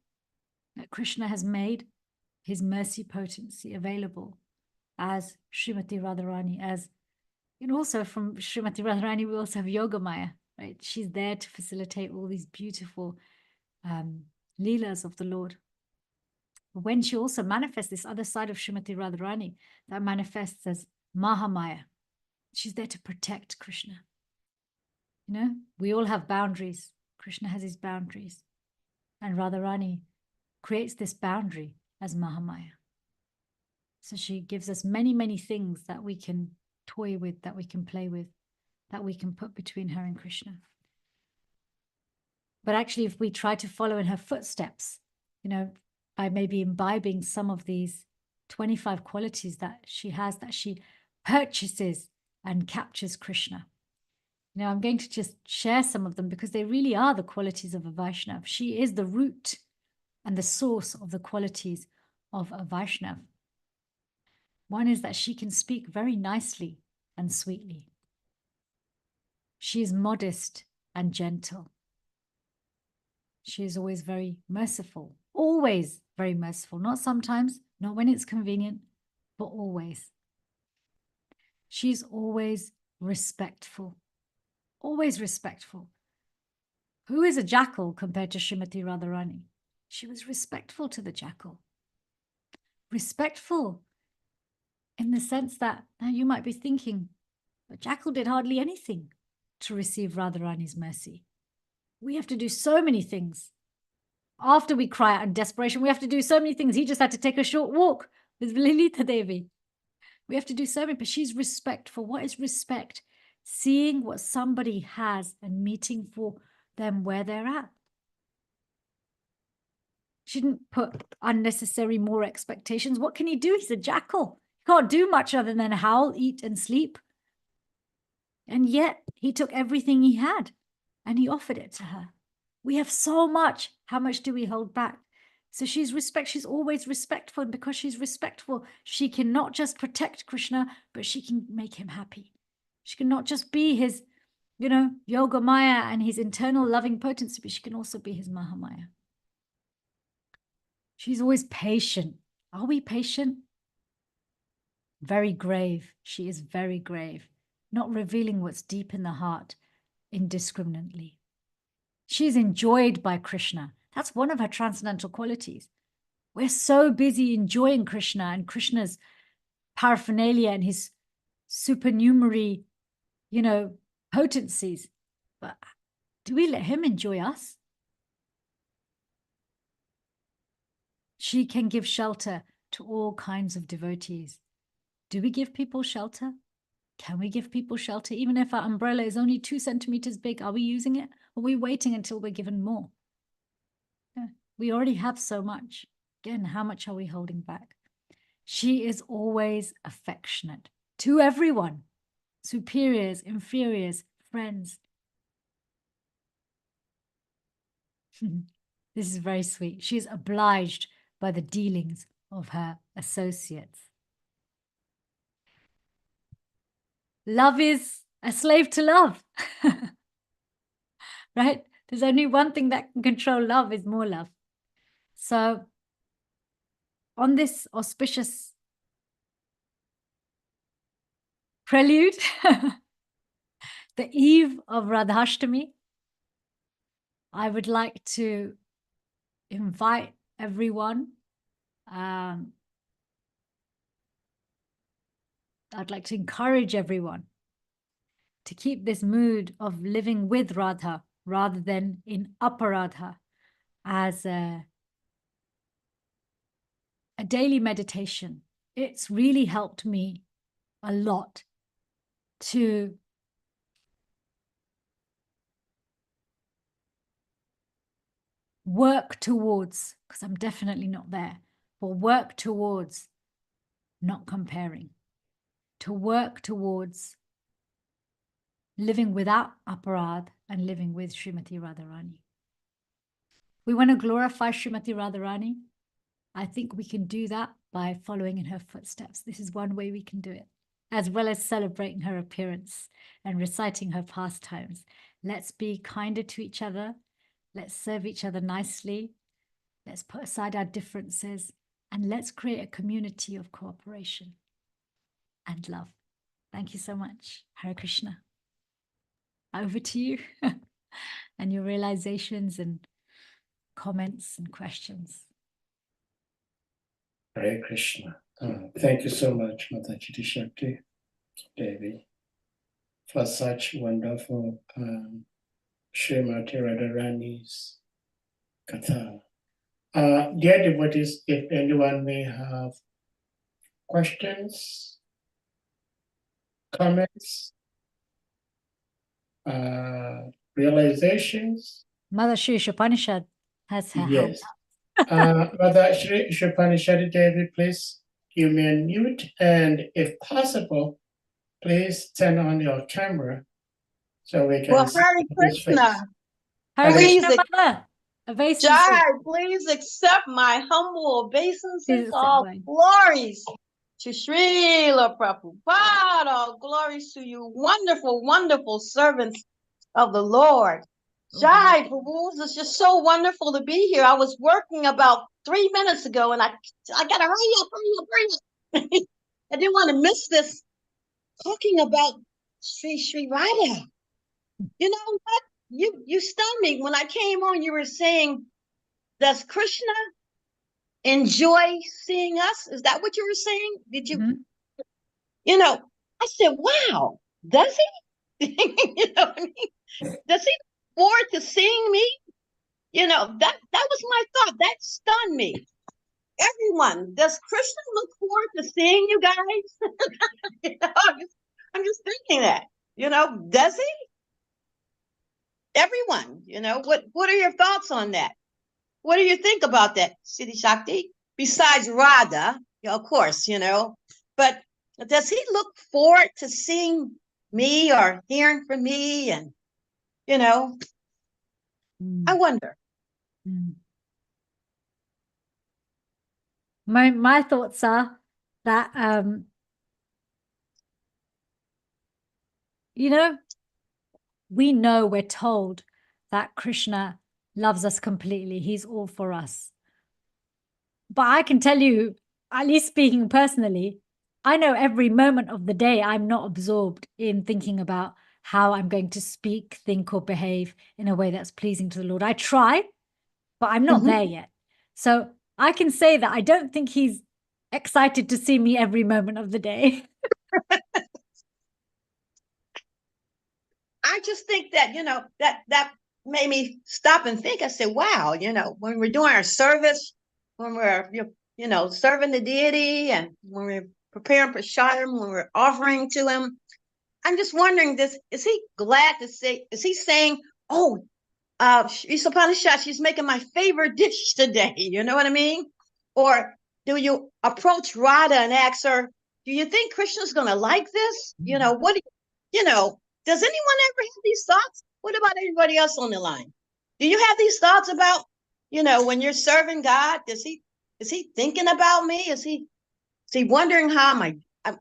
that Krishna has made his mercy potency available as Srimati Radharani, and also from Srimati Radharani, we also have Yoga Maya, right? She's there to facilitate all these beautiful leelas of the Lord. But when she also manifests this other side of Srimati Radharani, that manifests as Mahamaya, she's there to protect Krishna. We all have boundaries. Krishna has his boundaries. And Radharani creates this boundary as Mahamaya. So she gives us many, many things that we can toy with, that we can play with, that we can put between her and Krishna. But actually, if we try to follow in her footsteps, by maybe imbibing some of these 25 qualities that she has, that she purchases and captures Krishna. I'm going to just share some of them because they really are the qualities of a Vaishnav. She is the root and the source of the qualities of a Vaishnav. One is that she can speak very nicely and sweetly. She is modest and gentle. She is always very merciful, always very merciful, not sometimes, not when it's convenient, but always. She's always respectful, always respectful. Who is a jackal compared to Srimati Radharani? She was respectful to the jackal. Respectful in the sense that, now you might be thinking, but jackal did hardly anything to receive Radharani's mercy. We have to do so many things. After we cry out in desperation, we have to do so many things. He just had to take a short walk with Lalita Devi. We have to do so many, but she's respectful. What is respect? Seeing what somebody has and meeting for them where they're at. She didn't put unnecessary more expectations. What can he do? He's a jackal. He can't do much other than howl, eat, and sleep. And yet he took everything he had and he offered it to her. We have so much. How much do we hold back? So she's always respectful. And because she's respectful, she can not just protect Krishna, but she can make him happy. She can not just be his, Yoga Maya and his internal loving potency, but she can also be his Mahamaya. She's always patient. Are we patient? Very grave. She is very grave, not revealing what's deep in the heart indiscriminately. She's enjoyed by Krishna. That's one of her transcendental qualities. We're so busy enjoying Krishna and Krishna's paraphernalia and his supernumerary, potencies. But do we let him enjoy us? She can give shelter to all kinds of devotees. Do we give people shelter? Can we give people shelter? Even if our umbrella is only 2 centimeters big, are we using it? Or are we waiting until we're given more? Yeah, we already have so much. Again, how much are we holding back? She is always affectionate to everyone, superiors, inferiors, friends. This is very sweet. She's obliged by the dealings of her associates. love is a slave to love. Right? There's only one thing that can control love is more love. So on this auspicious prelude, the eve of Radhashtami, I would like to invite everyone. I'd like to encourage everyone to keep this mood of living with Radha rather than in aparadha as a daily meditation. It's really helped me a lot to work towards, because I'm definitely not there, but work towards not comparing, to work towards living without aparadh and living with Srimati Radharani. We want to glorify Srimati Radharani. I think we can do that by following in her footsteps. This is one way we can do it, as well as celebrating her appearance and reciting her pastimes. Let's be kinder to each other. Let's serve each other nicely. Let's put aside our differences and let's create a community of cooperation and love. Thank you so much. Hare Krishna. Over to you and your realizations and comments and questions. Hare Krishna. Thank you so much, Mother CITI-SAKTI, Devi, for such wonderful Srimati Radharani's Katha. Dear devotees, if anyone may have questions, comments, realizations. Mother Shri Upanishad has her hand Yes. up. Mother Shri Upanishad Devi, please, you may unmute, and if possible, please turn on your camera so we can see Hare his face. Krishna. Hare Please, Krishna, Mother. Obeisance. Jai, please accept my humble obeisances. Please accept All mine. glories to Srila Prabhupada. All glories to you, wonderful, wonderful servants of the Lord. Jai, Prabhu, it's just so wonderful to be here. I was working about 3 minutes ago, and I gotta hurry up. I didn't want to miss this talking about Sri Radha. You know what? You stunned me. When I came on, you were saying, does Krishna enjoy seeing us? Is that what you were saying? Did you? Mm-hmm. You know, I said, wow, does he? You know what I mean? Does he look forward to seeing me? You know, that was my thought. That stunned me. Everyone, does Krishna look forward to seeing you guys? You know, I'm just thinking that. You know, does he? Everyone, you know, what are your thoughts on that? What do you think about that, CITI-SAKTI? Besides Radha, of course, you know, but does he look forward to seeing me or hearing from me? And, you know, I wonder. My thoughts are that, you know, we're told that Krishna loves us completely. He's all for us. But I can tell you, at least speaking personally, I know every moment of the day I'm not absorbed in thinking about how I'm going to speak, think, or behave in a way that's pleasing to the Lord. I try, but I'm not there yet. So I can say that I don't think he's excited to see me every moment of the day. I just think that, you know, that made me stop and think. I said, wow, you know, when we're doing our service, when we're, you know, serving the deity, and when we're preparing for Prasadam, when we're offering to him, I'm just wondering, is he glad to say, is he saying, oh, Upanishad, she's making my favorite dish today, you know what I mean? Or do you approach Radha and ask her, do you think Krishna's going to like this? You know, what do you know, does anyone ever have these thoughts? What about everybody else on the line? Do you have these thoughts about, you know, when you're serving God, is he thinking about me? Is he wondering how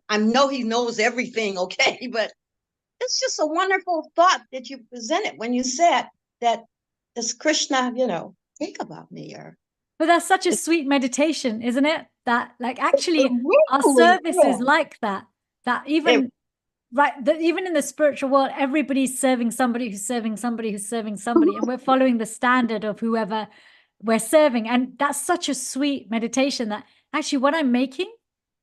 I know he knows everything, okay, but it's just a wonderful thought that you presented when you said that does Krishna, think about me or. But that's such a sweet meditation, isn't it? That like actually our Really service is is. like that. That even even in the spiritual world, everybody's serving somebody who's serving somebody who's serving somebody, and we're following the standard of whoever we're serving. And that's such a sweet meditation that actually what I'm making,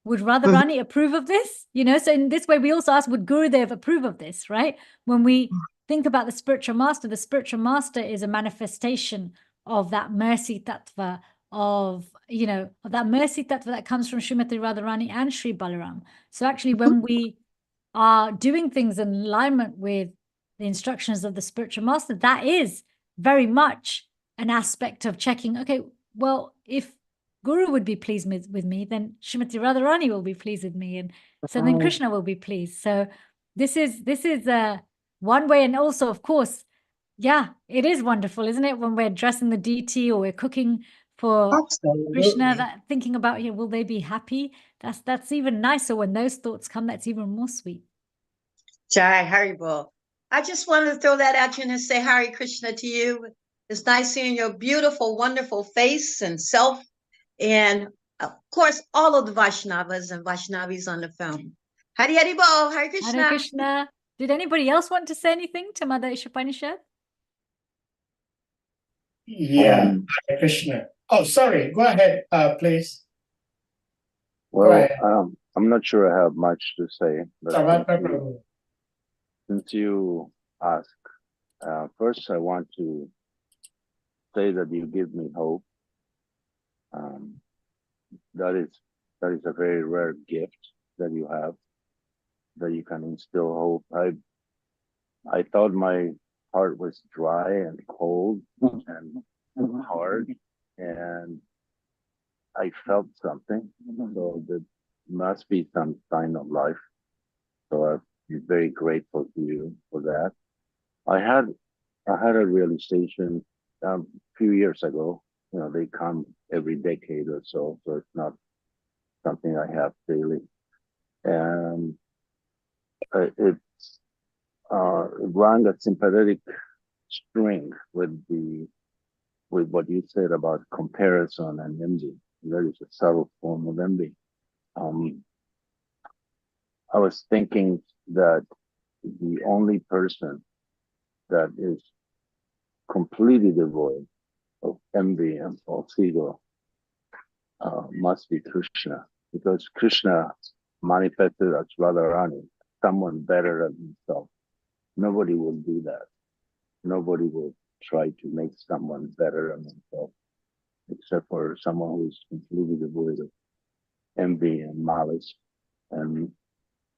would Radharani approve of this? So in this way, we also ask, would Gurudev approve of this, right? When we think about the spiritual master is a manifestation of that mercy tattva, of that mercy tattva that comes from Srimati Radharani and Sri Balaram. So actually, when we are doing things in alignment with the instructions of the spiritual master, that is very much an aspect of checking, okay, well, if Guru would be pleased with me, then Srimati Radharani will be pleased with me, and so then Krishna will be pleased. So this is one way, and also, of course, yeah, it is wonderful, isn't it? When we're dressing the deity or we're cooking for Krishna, that thinking about, will they be happy? That's even nicer when those thoughts come. That's even more sweet. Jai Haribol. I just wanted to throw that at you and say Hare Krishna to you. It's nice seeing your beautiful, wonderful face and self. And of course, all of the Vaishnavas and Vaishnavis on the phone. Hari Haribol, Hare Krishna. Hare Krishna. Did anybody else want to say anything to Mother Ishopanishad? Yeah, Hare Krishna. Oh, sorry. Go ahead, please. Well, I'm not sure I have much to say. But since you asked, first I want to say that you give me hope. That is a very rare gift that you have, that you can instill hope. I thought my heart was dry and cold and hard, and I felt something. So there must be some sign of life. So I'm very grateful to you for that. I had a realization a few years ago. They come every decade or so it's not something I have daily. And it's rang a sympathetic string with what you said about comparison and envy. That is a subtle form of envy. I was thinking that the only person that is completely devoid of envy and false ego must be Krishna, because Krishna manifested as Radharani, someone better than himself. Nobody will do that. Nobody will try to make someone better than himself, except for someone who is completely devoid of envy and malice and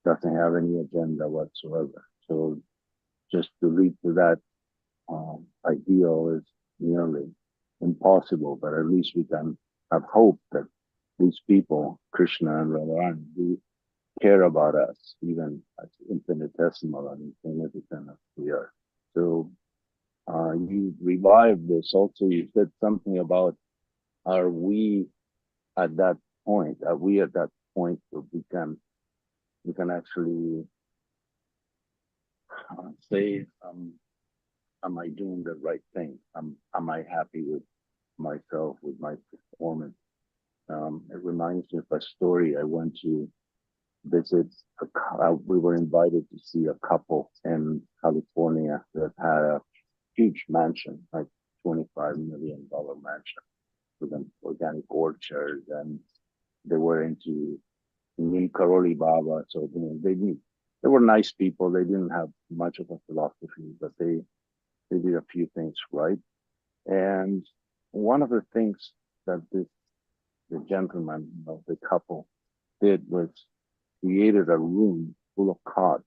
doesn't have any agenda whatsoever. So just to lead to that ideal is nearly impossible, but at least we can have hope that these people, Krishna and Radharani, do care about us, even as infinitesimal and insignificant as we are. So you revived this also. You said something about, are we at that point? Are we at that point where we can actually say, am I doing the right thing? Am I happy with myself, with my performance? It reminds me of a story. I went to visit, we were invited to see a couple in California that had a huge mansion, like $25 million mansion with an organic orchard, and they were into Karoli Baba. So they were nice people. They didn't have much of a philosophy, but they did a few things right. And one of the things that the gentleman of the couple did was created a room full of cots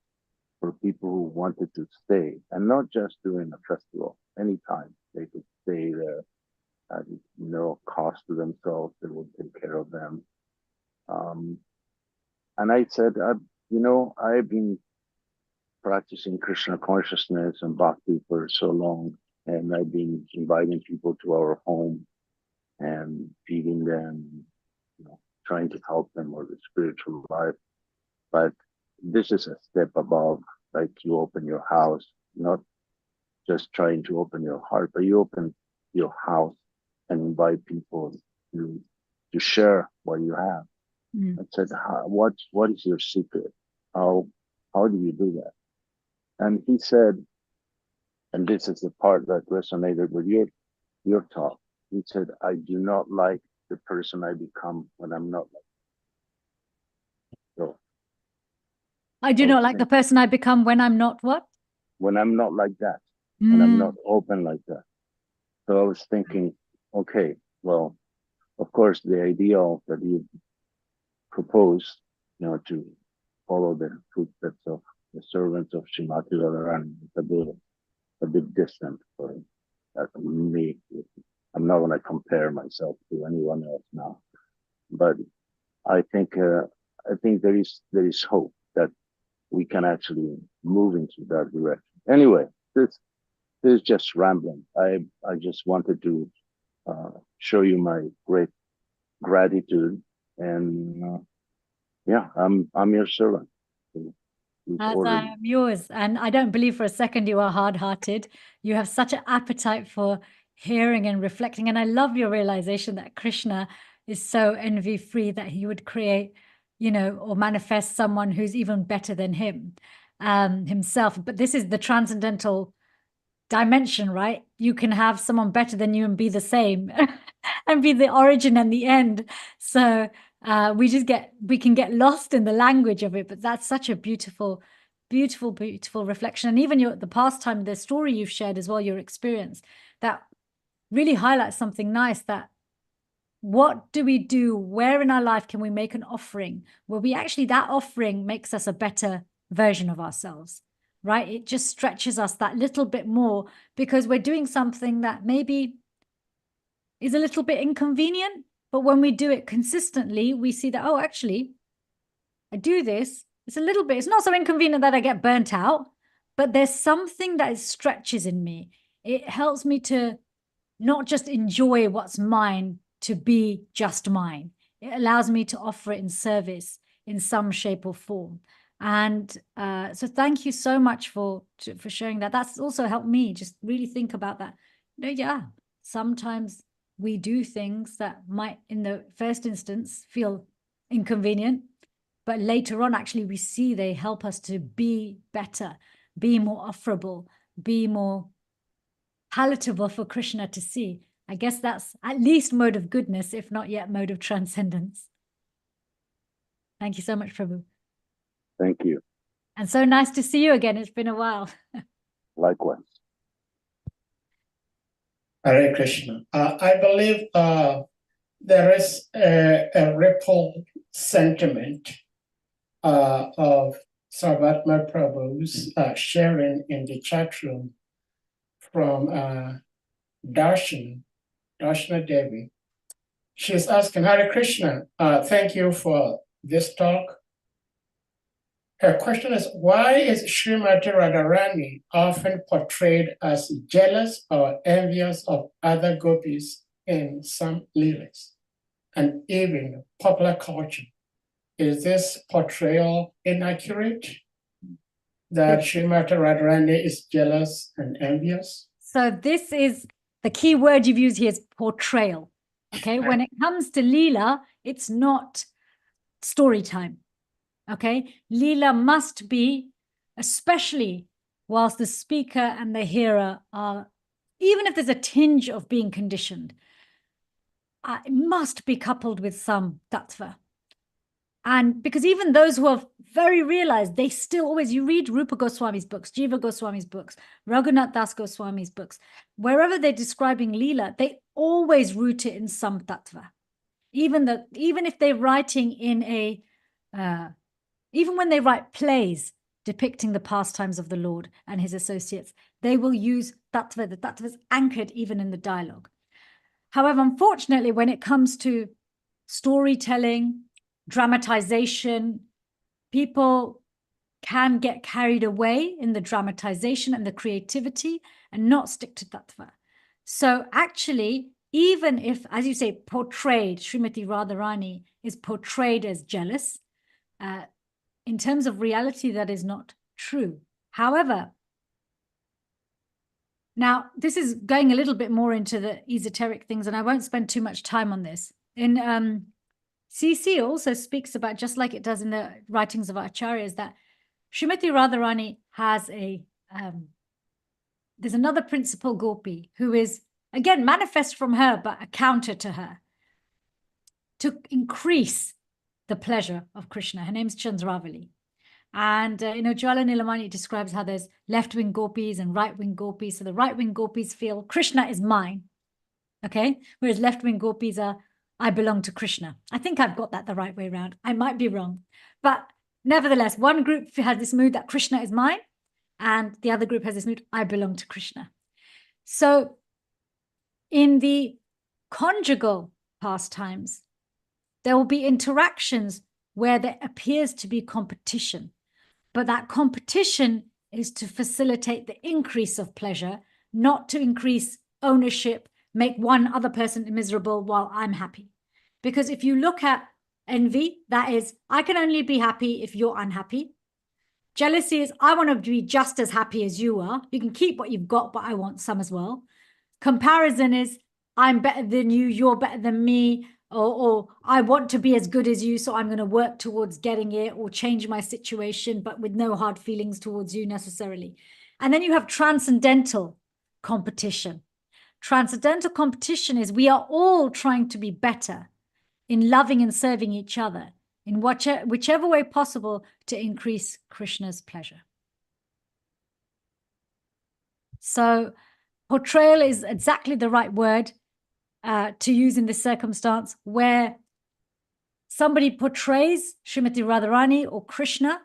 for people who wanted to stay, and not just during a festival. Anytime they could stay there at no cost to themselves. They would take care of them. And I said, I've been practicing Krishna consciousness and bhakti for so long, and I've been inviting people to our home and feeding them, trying to help them with the spiritual life. but this is a step above, like you open your house, not just trying to open your heart, but you open your house and invite people to share what you have. I said, what is your secret? How do you do that? And he said, and this is the part that resonated with your talk. He said, I do not like the person I become when I'm not like. So I do not like the person I become when I'm not what? When I'm not like that, when I'm not open like that. So I was thinking, okay, well, of course, the ideal that you proposed, to follow the footsteps of the servants of Srimati Radharani, is a bit distant for me. I'm not going to compare myself to anyone else now, but I think there is hope that we can actually move into that direction. Anyway, this is just rambling. I just wanted to show you my great gratitude, and I'm your servant. As I am yours. And I don't believe for a second you are hard-hearted. You have such an appetite for hearing and reflecting. And I love your realization that Krishna is so envy-free that he would create, or manifest someone who's even better than him, himself. But this is the transcendental dimension, right? You can have someone better than you and be the same and be the origin and the end. So we can get lost in the language of it, but that's such a beautiful, beautiful, beautiful reflection. And even the pastime, the story you've shared as well, your experience, that really highlights something nice, that what do we do? Where in our life can we make an offering where that offering makes us a better version of ourselves, right? It just stretches us that little bit more because we're doing something that maybe is a little bit inconvenient, but when we do it consistently, we see that, oh, actually, I do this. It's not so inconvenient that I get burnt out, but there's something that stretches in me. It helps me to not just enjoy what's mine, to be just mine. It allows me to offer it in service in some shape or form. And so thank you so much for sharing that. That's also helped me just really think about that. Sometimes we do things that might in the first instance feel inconvenient, but later on actually we see they help us to be better, be more offerable, be more palatable for Krishna to see. I guess that's at least mode of goodness, if not yet mode of transcendence. Thank you so much, Prabhu. Thank you. And so nice to see you again. It's been a while. Likewise. Hare Krishna. I believe there is a ripple sentiment of Sarvatma Prabhu's sharing in the chat room from Darshana Devi. She's asking, Hare Krishna, thank you for this talk. Her question is, why is Srimati Radharani often portrayed as jealous or envious of other gopis in some lyrics and even popular culture? Is this portrayal inaccurate, that Srimati Radharani is jealous and envious? So this is the key word you've used here is portrayal. Okay, when it comes to Leela, it's not story time. Okay, Leela must be, especially whilst the speaker and the hearer are, even if there's a tinge of being conditioned, it must be coupled with some tattva. And because even those who are very realized, they still always, you read Rupa Goswami's books, Jiva Goswami's books, Raghunath Das Goswami's books, wherever they're describing Leela, they always root it in some tattva. Even if they're writing in a, even when they write plays depicting the pastimes of the Lord and his associates, they will use tattva. The tattva is anchored even in the dialogue. However, unfortunately, when it comes to storytelling, dramatization, people can get carried away in the dramatization and the creativity and not stick to tattva. So actually, even if, as you say, portrayed, Srimati Radharani is portrayed as jealous, in terms of reality, that is not true. However, now this is going a little bit more into the esoteric things, and I won't spend too much time on this. In CC also speaks about, just like it does in the writings of our acharyas, that Srimati Radharani has a, there's another principal gopi who is, again, manifest from her, but a counter to her, to increase the pleasure of Krishna. Her name's Chandravali. And, Jwala Nilamani describes how there's left-wing gopis and right-wing gopis. So the right-wing gopis feel Krishna is mine, okay? Whereas left-wing gopis are, I belong to Krishna. I think I've got that the right way around. I might be wrong. But nevertheless, one group has this mood that Krishna is mine, and the other group has this mood, I belong to Krishna. So in the conjugal pastimes, there will be interactions where there appears to be competition. But that competition is to facilitate the increase of pleasure, not to increase ownership, make one other person miserable while I'm happy. Because if you look at envy, that is, I can only be happy if you're unhappy. Jealousy is, I want to be just as happy as you are. You can keep what you've got, but I want some as well. Comparison is, I'm better than you, you're better than me, or I want to be as good as you, so I'm going to work towards getting it, or change my situation, but with no hard feelings towards you necessarily. And then you have transcendental competition. Transcendental competition is we are all trying to be better in loving and serving each other in whichever way possible to increase Krishna's pleasure. So portrayal is exactly the right word to use in this circumstance, where somebody portrays Srimati Radharani or Krishna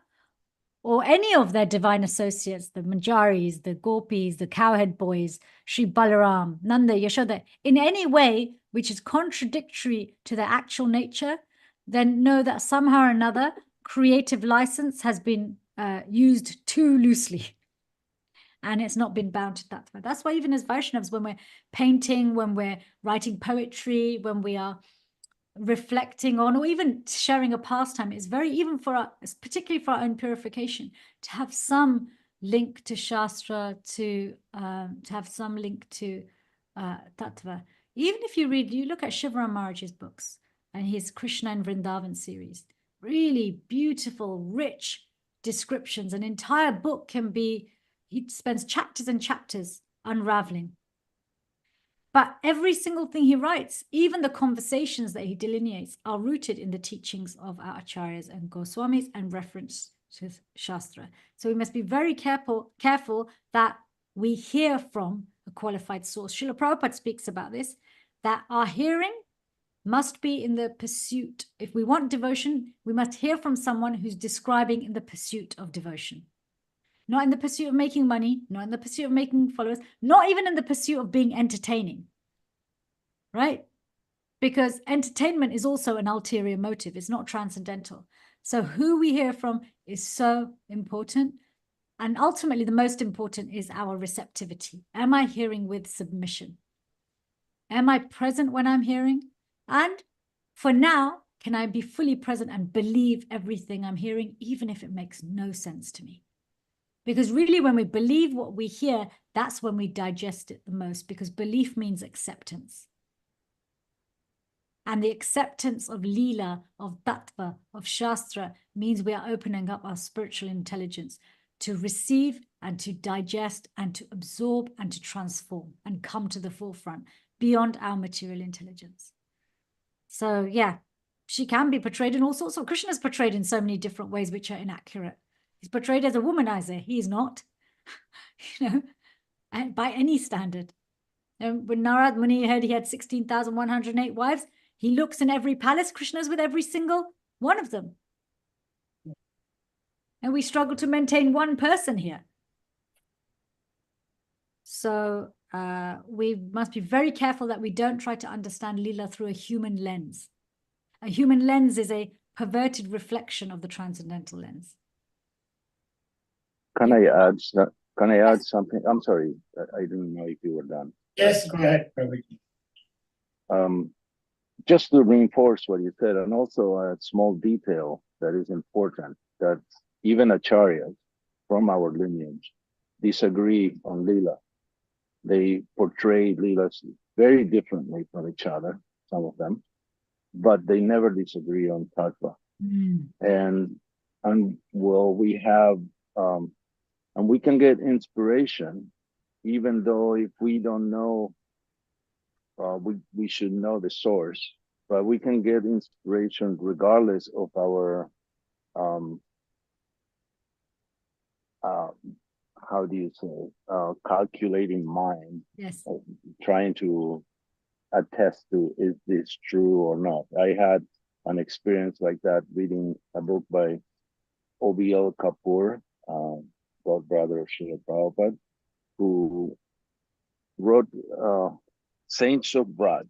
or any of their divine associates, the Manjaris, the Gopis, the cowhead boys, Sri Balaram, Nanda, Yashoda, in any way which is contradictory to their actual nature, then know that somehow or another creative license has been used too loosely. And it's not been bound to that. That's why even as Vaishnavas, when we're painting, when we're writing poetry, when we are reflecting on, or even sharing a pastime, it's very, even for us, particularly for our own purification, to have some link to Shastra, to have some link to Tattva. Even if you look at Shivaram Maharaj's books and his Krishna and Vrindavan series, really beautiful, rich descriptions. An entire book can be, he spends chapters and chapters unraveling. But every single thing he writes, even the conversations that he delineates, are rooted in the teachings of our acharyas and Goswamis and reference to Shastra. So we must be very careful that we hear from a qualified source. Srila Prabhupada speaks about this, that our hearing must be in the pursuit. If we want devotion, we must hear from someone who's describing in the pursuit of devotion. Not in the pursuit of making money, not in the pursuit of making followers, not even in the pursuit of being entertaining, right? Because entertainment is also an ulterior motive. It's not transcendental. So who we hear from is so important. And ultimately, the most important is our receptivity. Am I hearing with submission? Am I present when I'm hearing? And for now, can I be fully present and believe everything I'm hearing, even if it makes no sense to me? Because really, when we believe what we hear, that's when we digest it the most, because belief means acceptance. And the acceptance of Leela, of Tattva, of Shastra means we are opening up our spiritual intelligence to receive and to digest and to absorb and to transform and come to the forefront beyond our material intelligence. So yeah, she can be portrayed in all sorts of, Krishna is portrayed in so many different ways which are inaccurate. He's portrayed as a womanizer. He's not, by any standard. And when Narad Muni heard he had 16,108 wives, he looks in every palace, Krishna's with every single one of them. And we struggle to maintain one person here. So we must be very careful that we don't try to understand Leela through a human lens. A human lens is a perverted reflection of the transcendental lens. Can I add something? I'm sorry, I didn't know if you were done. Yes, go ahead, Prabhuji. Just to reinforce what you said, and also a small detail that is important. that even acharyas from our lineage disagree on Leela. They portray Leelas very differently from each other, some of them, but they never disagree on tattva. And well, we have, and we can get inspiration, even though if we don't know, we should know the source, but we can get inspiration regardless of our, how do you say, calculating mind. Yes. Trying to attest to, is this true or not? I had an experience like that reading a book by O.B.L. Kapoor, god brother of Srila Prabhupada, who wrote Saints of Braj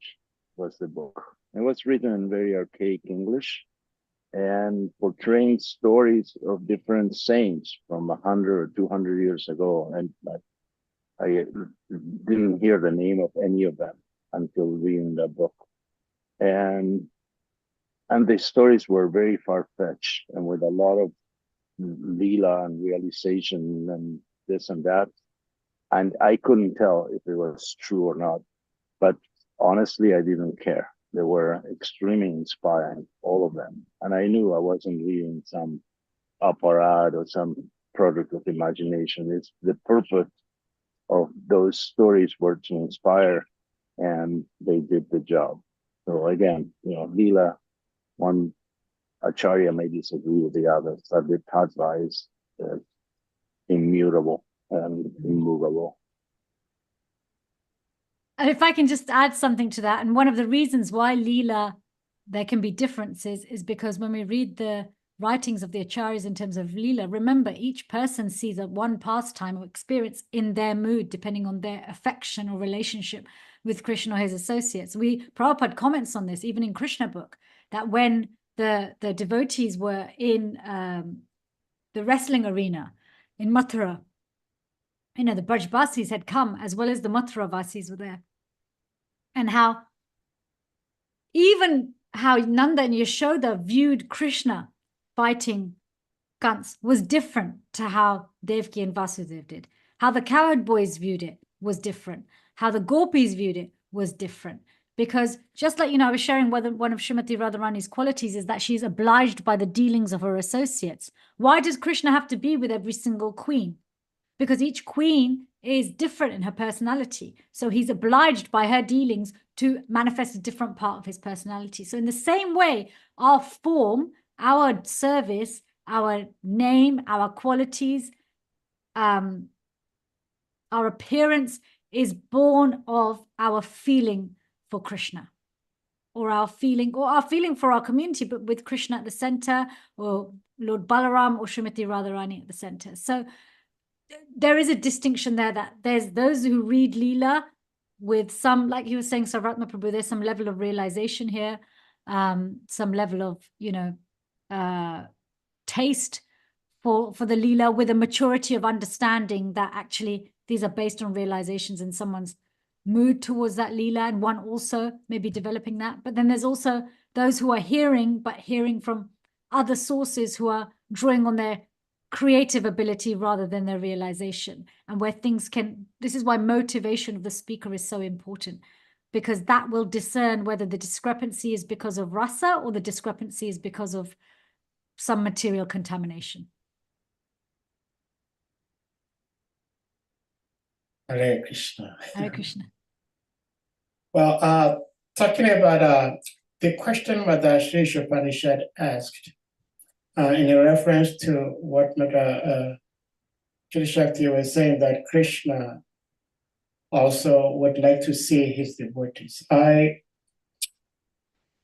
was the book. It was written in very archaic English and portraying stories of different saints from 100 or 200 years ago. And I didn't hear the name of any of them until reading the book. And the stories were very far-fetched and with a lot of Leela and realization and this and that. And I couldn't tell if it was true or not. But honestly, I didn't care. They were extremely inspiring, all of them. And I knew I wasn't reading some apparat or some product of imagination. It's the purpose of those stories were to inspire, and they did the job. So again, Leela, one acharya may disagree with the others, but the tattva is immutable and immovable. And if I can just add something to that, and one of the reasons why Leela, there can be differences, is because when we read the writings of the acharyas in terms of Leela, remember, each person sees a one pastime or experience in their mood, depending on their affection or relationship with Krishna or his associates. Prabhupada comments on this, even in Krishna book, that when the devotees were in the wrestling arena in Mathura, the Brajvasis had come, as well as the Mathura Vasis were there. And how Nanda and Yashoda viewed Krishna fighting Kans was different to how Devaki and Vasudev did. How the cowherd boys viewed it was different. How the gopis viewed it was different. Because just like, I was sharing one of Srimati Radharani's qualities is that she's obliged by the dealings of her associates. Why does Krishna have to be with every single queen? Because each queen is different in her personality. So he's obliged by her dealings to manifest a different part of his personality. So in the same way, our form, our service, our name, our qualities, our appearance is born of our feeling for Krishna, or our feeling for our community, but with Krishna at the center, or Lord Balaram or Srimati Radharani at the center. So there is a distinction there, that there's those who read Leela with some, like you were saying, Saratma Prabhu, there's some level of realization here, some level of taste for the Leela, with a maturity of understanding that actually these are based on realizations in someone's mood towards that Leela, and one also maybe developing that. But then there's also those who are hearing, but hearing from other sources, who are drawing on their creative ability rather than their realization, and where things can, this is why motivation of the speaker is so important, because that will discern whether the discrepancy is because of rasa or the discrepancy is because of some material contamination. Hare Krishna. Hare Krishna. Well, talking about the question that Sri Upanishad asked, in a reference to what Mata CITI-SAKTI was saying, that Krishna also would like to see his devotees. I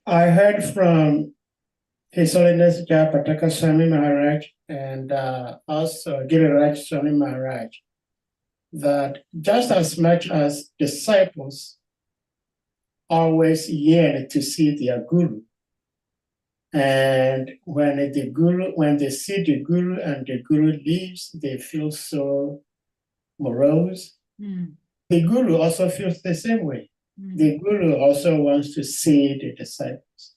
heard from His Holiness Jayapataka Swami Maharaj and also Giriraj Swami Maharaj, that just as much as disciples always yearn to see their guru, and when they see the guru and the guru leaves, they feel so morose. The guru also feels the same way. The guru also wants to see the disciples.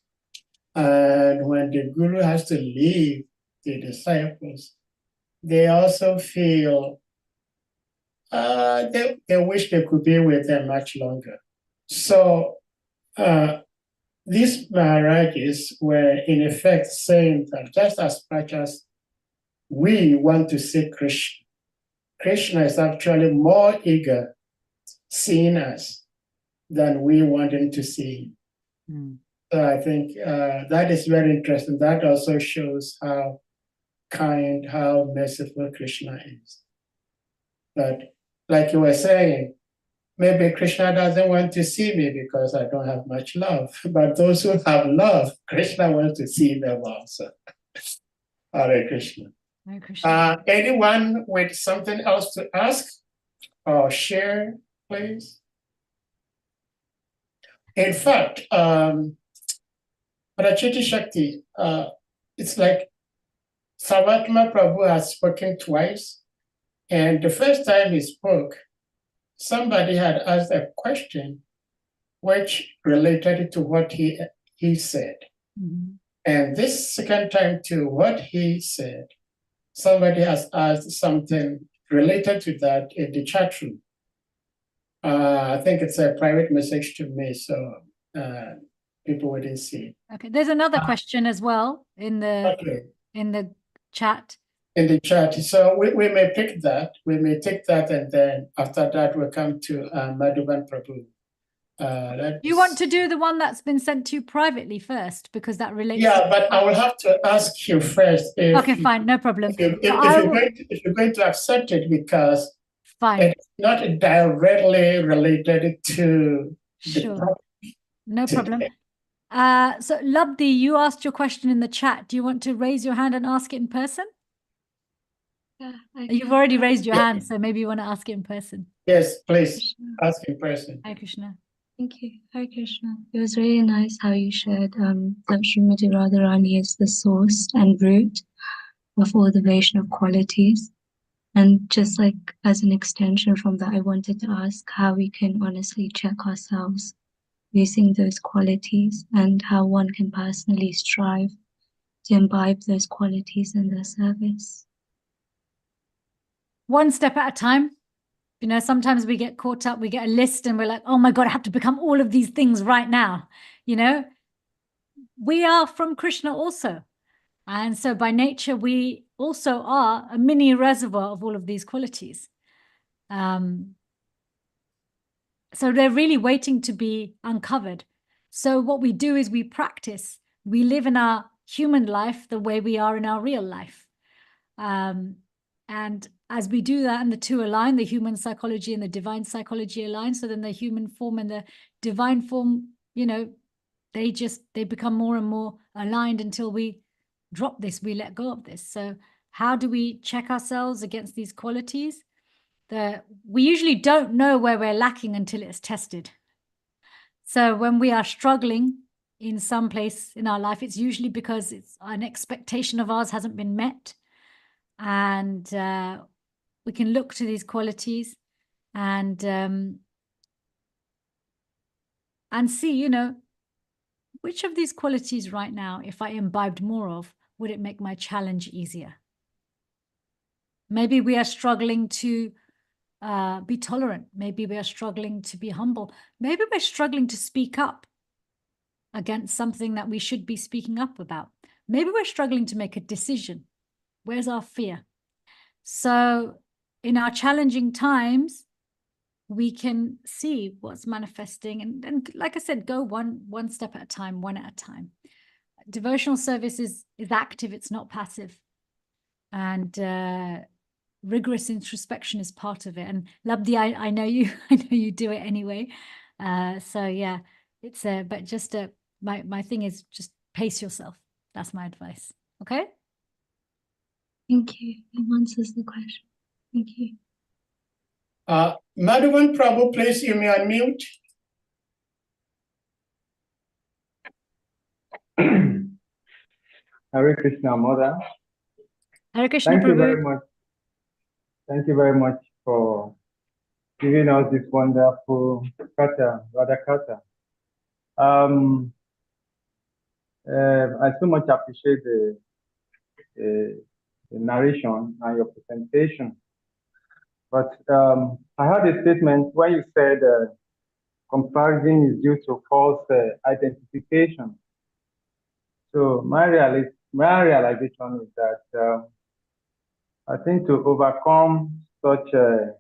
And when the guru has to leave, the disciples, they also feel they wish they could be with them much longer. So these Maharajas were in effect saying that just as much as we want to see Krishna, Krishna is actually more eager seeing us than we want him to see. So I think that is very interesting. That also shows how kind, how merciful Krishna is. But like you were saying, maybe Krishna doesn't want to see me because I don't have much love. But those who have love, Krishna wants to see them also. Hare Krishna. Hare Krishna. Anyone with something else to ask or share, please? In fact, CITI-SAKTI, it's like Sarvatma Prabhu has spoken twice. And the first time he spoke, somebody had asked a question which related to what he said. And this second time to what he said, somebody has asked something related to that in the chat room. I think it's a private message to me, so people wouldn't see. Okay, there's another question as well in the chat. In the chat, so we may pick that. We may take that, and then after that we'll come to Madhuban Prabhu. You want to do the one that's been sent to you privately first, because that relates. Yeah, but I will have to ask you first. Okay, fine, no problem. If you're going to accept it, because it's not directly related to the topic. No problem. So Labdi, you asked your question in the chat. Do you want to raise your hand and ask it in person? Yeah, you've already raised your hand, so maybe you want to ask it in person. Yes, please ask in person. Hare Krishna. Thank you. Hare Krishna. It was really nice how you shared that Srimati Radharani is the source and root of all the Vaishnava qualities. And just like as an extension from that, I wanted to ask how we can honestly check ourselves using those qualities, and how one can personally strive to imbibe those qualities in their service. One step at a time. You know, sometimes we get caught up, we get a list and we're like, oh my God, I have to become all of these things right now. You know, we are from Krishna also. And so by nature, we also are a mini reservoir of all of these qualities. So they're really waiting to be uncovered. So what we do is we practice. We live in our human life the way we are in our real life. And as we do that, and the two align, the human psychology and the divine psychology align, so then the human form and the divine form, you know, they become more and more aligned until we drop this, we let go of this. So how do we check ourselves against these qualities? We usually don't know where we're lacking until it's tested. So when we are struggling in some place in our life, it's usually because it's an expectation of ours hasn't been met. And we can look to these qualities and see, you know, which of these qualities right now, if I imbibed more of, would it make my challenge easier? Maybe we are struggling to be tolerant. Maybe we are struggling to be humble. Maybe we're struggling to speak up against something that we should be speaking up about. Maybe we're struggling to make a decision. Where's our fear? So in our challenging times, we can see what's manifesting. And like I said, go one step at a time, one at a time. Devotional service is active, it's not passive. And rigorous introspection is part of it. And Labdi, I know you do it anyway. So yeah, it's but just my thing is just pace yourself. That's my advice. Okay. Thank you. It answers the question. Thank you. Madhuban Prabhu, please, you may unmute. Hare Krishna, Mother. Hare Krishna, Thank you Prabhu. very much. Thank you very much for giving us this wonderful kata, Radha kata. I so much appreciate narration and your presentation. But I heard a statement when you said comparison is due to false identification. So my realization is that I think to overcome such a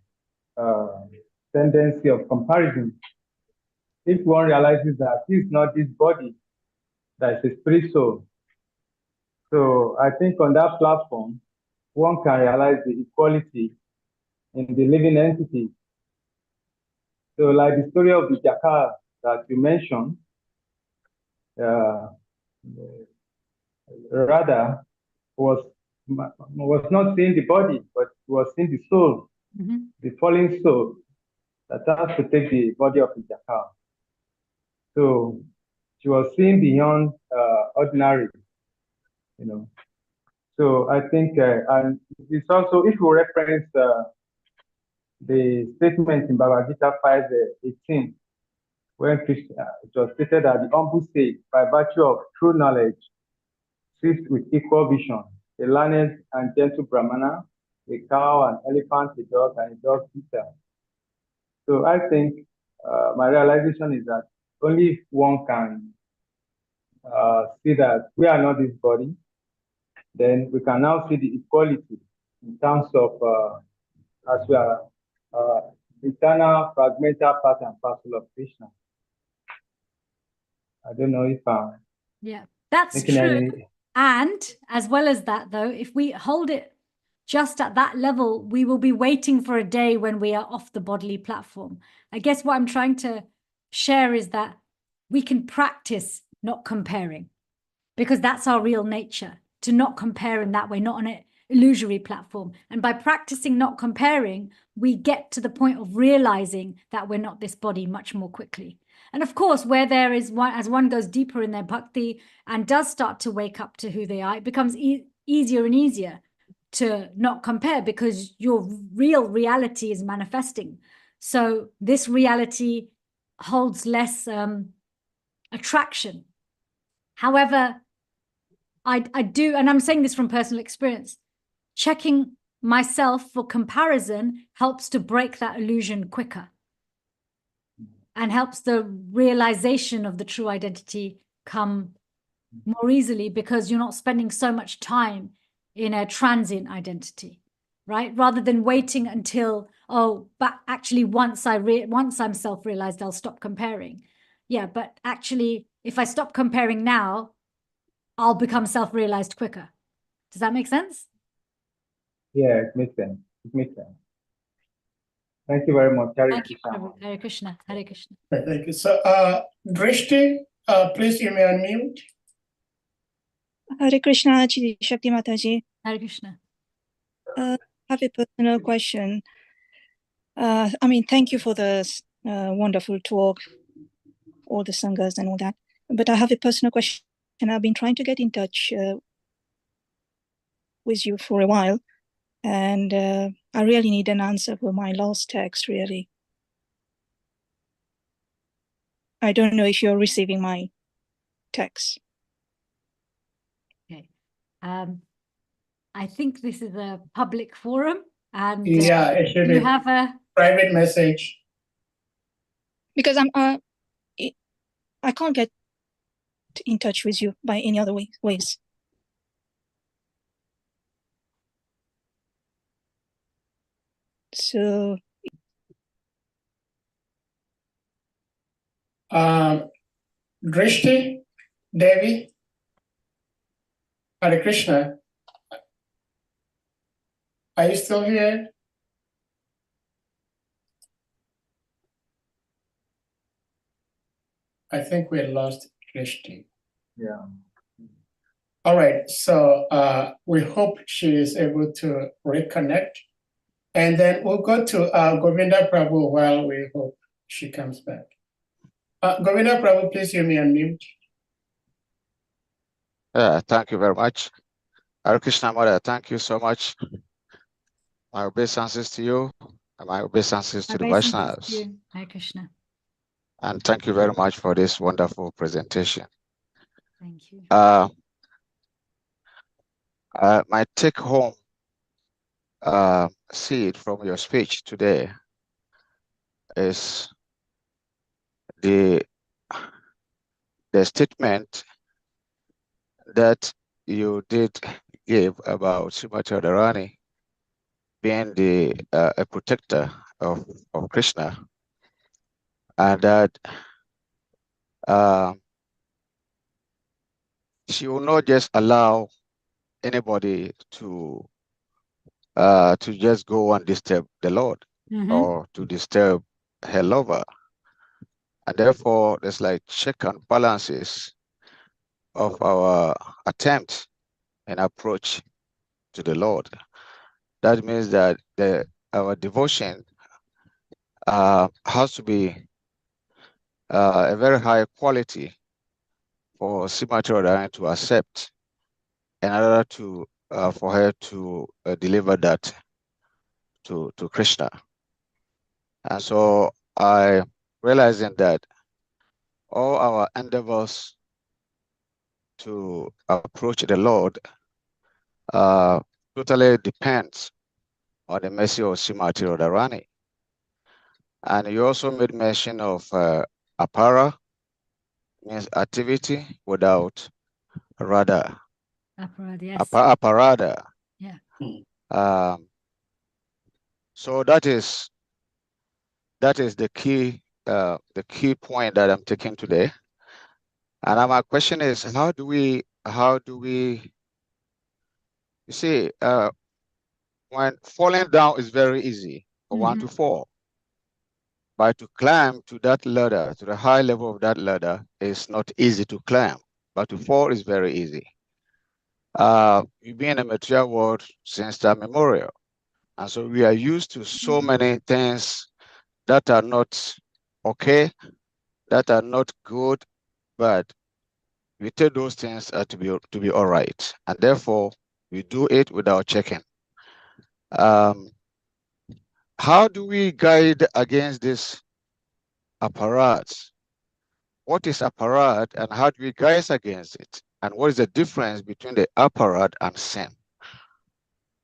tendency of comparison, if one realizes that it's not this body, that is a spirit soul. So I think on that platform, one can realize the equality in the living entity. So like the story of the jackal that you mentioned, Radha was not seeing the body, but was seeing the soul, the falling soul that has to take the body of the jackal. So she was seeing beyond ordinary, you know. So I think, and it's also, if you reference the statement in Bhagavad Gita 5:18, when Krishna, it was stated that the humble sage, by virtue of true knowledge, sees with equal vision a learned and gentle brahmana, a cow, an elephant, a dog, and a dog eater. So I think my realization is that only if one can see that we are not this body, then we can now see the equality in terms of as we are eternal fragmental part and parcel of Krishna. I don't know if yeah, that's true. And as well as that, though, if we hold it just at that level, we will be waiting for a day when we are off the bodily platform. I guess what I'm trying to share is that we can practice not comparing, because that's our real nature, to not compare in that way, not on an illusory platform. And by practicing not comparing, we get to the point of realizing that we're not this body much more quickly. And of course, where there is one, as one goes deeper in their bhakti and does start to wake up to who they are, it becomes easier and easier to not compare, because your real reality is manifesting. So this reality holds less attraction. However, I do, and I'm saying this from personal experience, checking myself for comparison helps to break that illusion quicker and helps the realization of the true identity come more easily, because you're not spending so much time in a transient identity, right? Rather than waiting until, oh, but actually once I'm self-realized, I'll stop comparing. Yeah, but actually, if I stop comparing now, I'll become self-realized quicker. Does that make sense? Yeah, it makes sense. It makes sense. Thank you very much. Thank you, Hare Krishna. Hare Krishna. Thank you. So, Drishti, please you may unmute. Hare Krishna, CITI-SAKTI Mataji. Hare Krishna. I have a personal question. I mean, thank you for the wonderful talk, all the sanghas and all that. But I have a personal question. I've been trying to get in touch with you for a while, and I really need an answer for my last text, really. I don't know if you're receiving my text. Okay. I think this is a public forum, and yeah, it should you be have a private message. Because I can't get in touch with you by any other ways. So Drishti, Devi, Hare Krishna. Are you still here? I think we lost Drishti. Yeah. All right, so we hope she is able to reconnect. And then we'll go to Govinda Prabhu while we hope she comes back. Govinda Prabhu, please you may unmute. Thank you very much. Hare Krishna Mother, thank you so much. My obeisances to you, and my obeisances to the Vaishnavas. Hare Krishna. And thank you very much for this wonderful presentation. Thank you. My take home seed from your speech today is the statement that you did give about Srimati Radharani being a protector of Krishna, and that she will not just allow anybody to just go and disturb the Lord or to disturb her lover. And therefore, there's like check and balances of our attempt and approach to the Lord. That means that our devotion has to be a very high quality for Srimati Radharani to accept in order to for her to deliver that to Krishna. And so I realizing that all our endeavors to approach the Lord totally depends on the mercy of Srimati Radharani. And you also made mention of apara, means activity without radha. Aparad, yes. Aparada. Yeah. So that is the key point that I'm taking today. And my question is, how do we you see, when falling down is very easy for one to fall, but to climb to that ladder, to the high level of that ladder, is not easy to climb, but to fall is very easy. We've been in a material world since time memorial, and so we are used to so many things that are not okay, that are not good, but we take those things to be all right, and therefore we do it without checking. How do we guide against this apparat? What is apparat, and how do we guide against it? And what is the difference between the apparat and sin?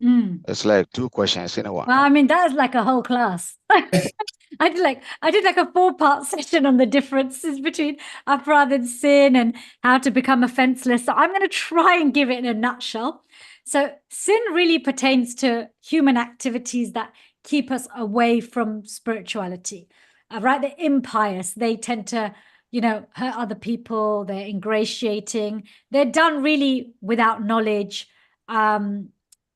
It's like two questions in one. Well, I mean, that is like a whole class. I did like a 4-part session on the differences between aparad and sin and how to become offenseless. So I'm going to try and give it in a nutshell. So sin really pertains to human activities that keep us away from spirituality. Right? The impious, they tend to, hurt other people. They're ingratiating. They're done really without knowledge.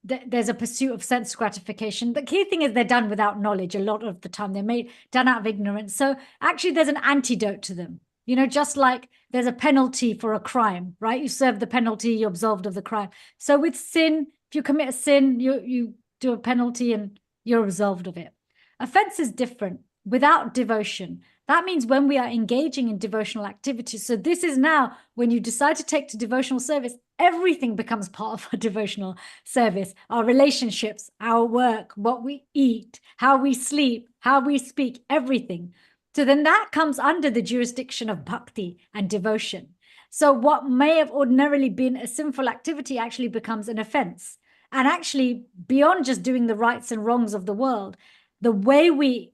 There's a pursuit of sense gratification. The key thing is they're done without knowledge a lot of the time. They're done out of ignorance. So actually there's an antidote to them. Just like there's a penalty for a crime, right? You serve the penalty, you're absolved of the crime. So with sin, if you commit a sin, you do a penalty and you're absolved of it. Offense is different. Without devotion, that means when we are engaging in devotional activities. So this is now when you decide to take to devotional service, everything becomes part of our devotional service, our relationships, our work, what we eat, how we sleep, how we speak, everything. So then that comes under the jurisdiction of bhakti and devotion. So what may have ordinarily been a sinful activity actually becomes an offense. And actually, beyond just doing the rights and wrongs of the world, the way we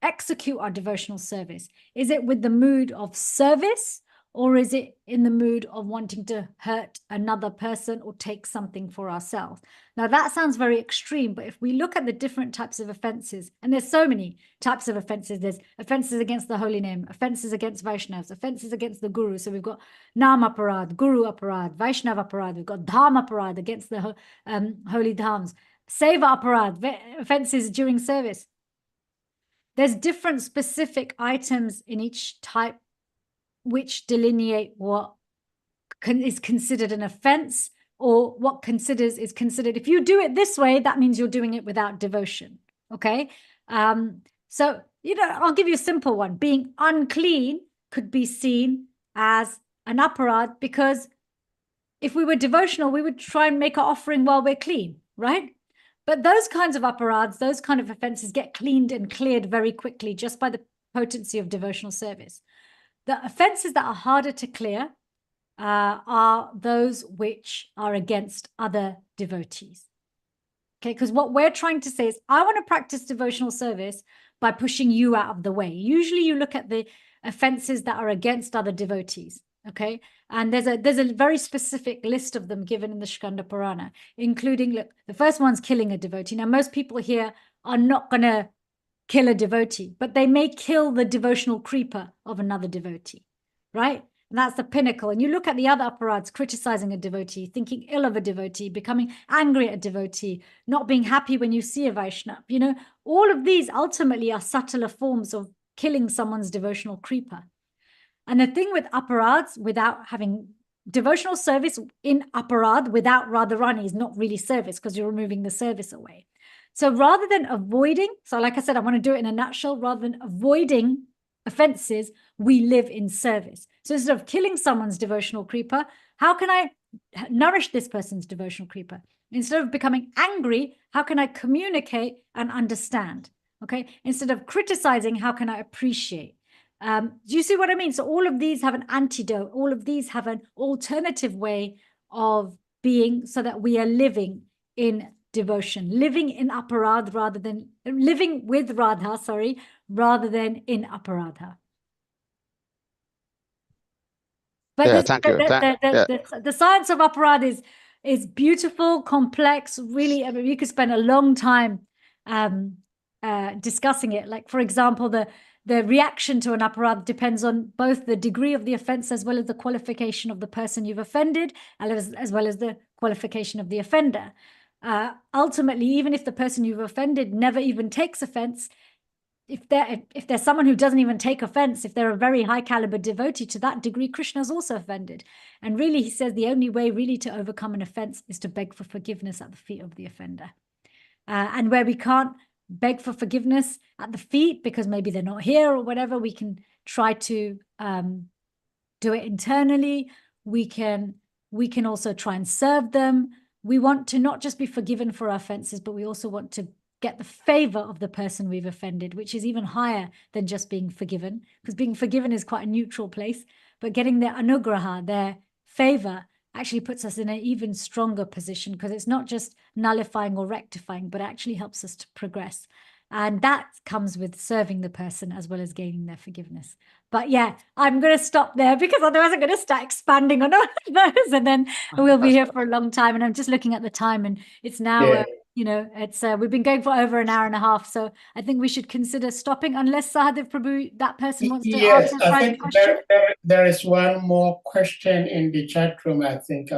execute our devotional service, is it with the mood of service, or is it in the mood of wanting to hurt another person or take something for ourselves? Now that sounds very extreme, but if we look at the different types of offenses, and there's so many types of offenses, there's offenses against the holy name, offenses against Vaishnavas, offenses against the Guru. So we've got Nam Aparad, Guru Aparad, Vaishnav Aparad, we've got Dham Aparad against the holy dhams, Seva Aparad, offenses during service. There's different specific items in each type which delineate what is considered an offense or what is considered. If you do it this way, that means you're doing it without devotion. Okay. So, I'll give you a simple one. Being unclean could be seen as an aparad, because if we were devotional, we would try and make our offering while we're clean, right? But those kinds of aparads, those kind of offenses get cleaned and cleared very quickly just by the potency of devotional service. The offenses that are harder to clear are those which are against other devotees. Okay, because what we're trying to say is, I want to practice devotional service by pushing you out of the way. Usually you look at the offenses that are against other devotees, okay? And there's a very specific list of them given in the Skanda Purana, including, look, the first one's killing a devotee. Now, most people here are not going to kill a devotee, but they may kill the devotional creeper of another devotee, right? And that's the pinnacle. And you look at the other aparads, criticizing a devotee, thinking ill of a devotee, becoming angry at a devotee, not being happy when you see a Vaishnava. You know, all of these ultimately are subtler forms of killing someone's devotional creeper. And the thing with aparads, without having devotional service in aparad without Radharani is not really service, because you're removing the service away. So rather than avoiding, so like I said, I want to do it in a nutshell, rather than avoiding offenses, we live in service. So instead of killing someone's devotional creeper, how can I nourish this person's devotional creeper? Instead of becoming angry, how can I communicate and understand? Okay. Instead of criticizing, how can I appreciate? Do you see what I mean? So all of these have an antidote. All of these have an alternative way of being, so that we are living in devotion, living in aparad rather than living with Radha, rather than in aparadha. But yeah, thank you. The science of aparad is beautiful, complex, really. I mean, you could spend a long time discussing it. Like, for example, the reaction to an aparad depends on both the degree of the offense as well as the qualification of the person you've offended, as well as the qualification of the offender. Ultimately, even if the person you've offended never even takes offense, if there's someone who doesn't even take offense, if they're a very high caliber devotee, to that degree, Krishna is also offended. And really, he says the only way really to overcome an offense is to beg for forgiveness at the feet of the offender. And where we can't beg for forgiveness at the feet because maybe they're not here or whatever, we can try to do it internally. We can also try and serve them. We want to not just be forgiven for our offenses, but we also want to get the favor of the person we've offended, which is even higher than just being forgiven, because being forgiven is quite a neutral place, but getting their anugraha, their favor, actually puts us in an even stronger position, because it's not just nullifying or rectifying, but actually helps us to progress. And that comes with serving the person as well as gaining their forgiveness. But yeah, I'm going to stop there, because otherwise I'm going to start expanding on all of those, and then we'll be here for a long time. And I'm just looking at the time, and it's now, you know, it's we've been going for over an hour and a half. So I think we should consider stopping, unless Sahadev Prabhu, that person wants to yes, ask a I think question. there is one more question in the chat room. I think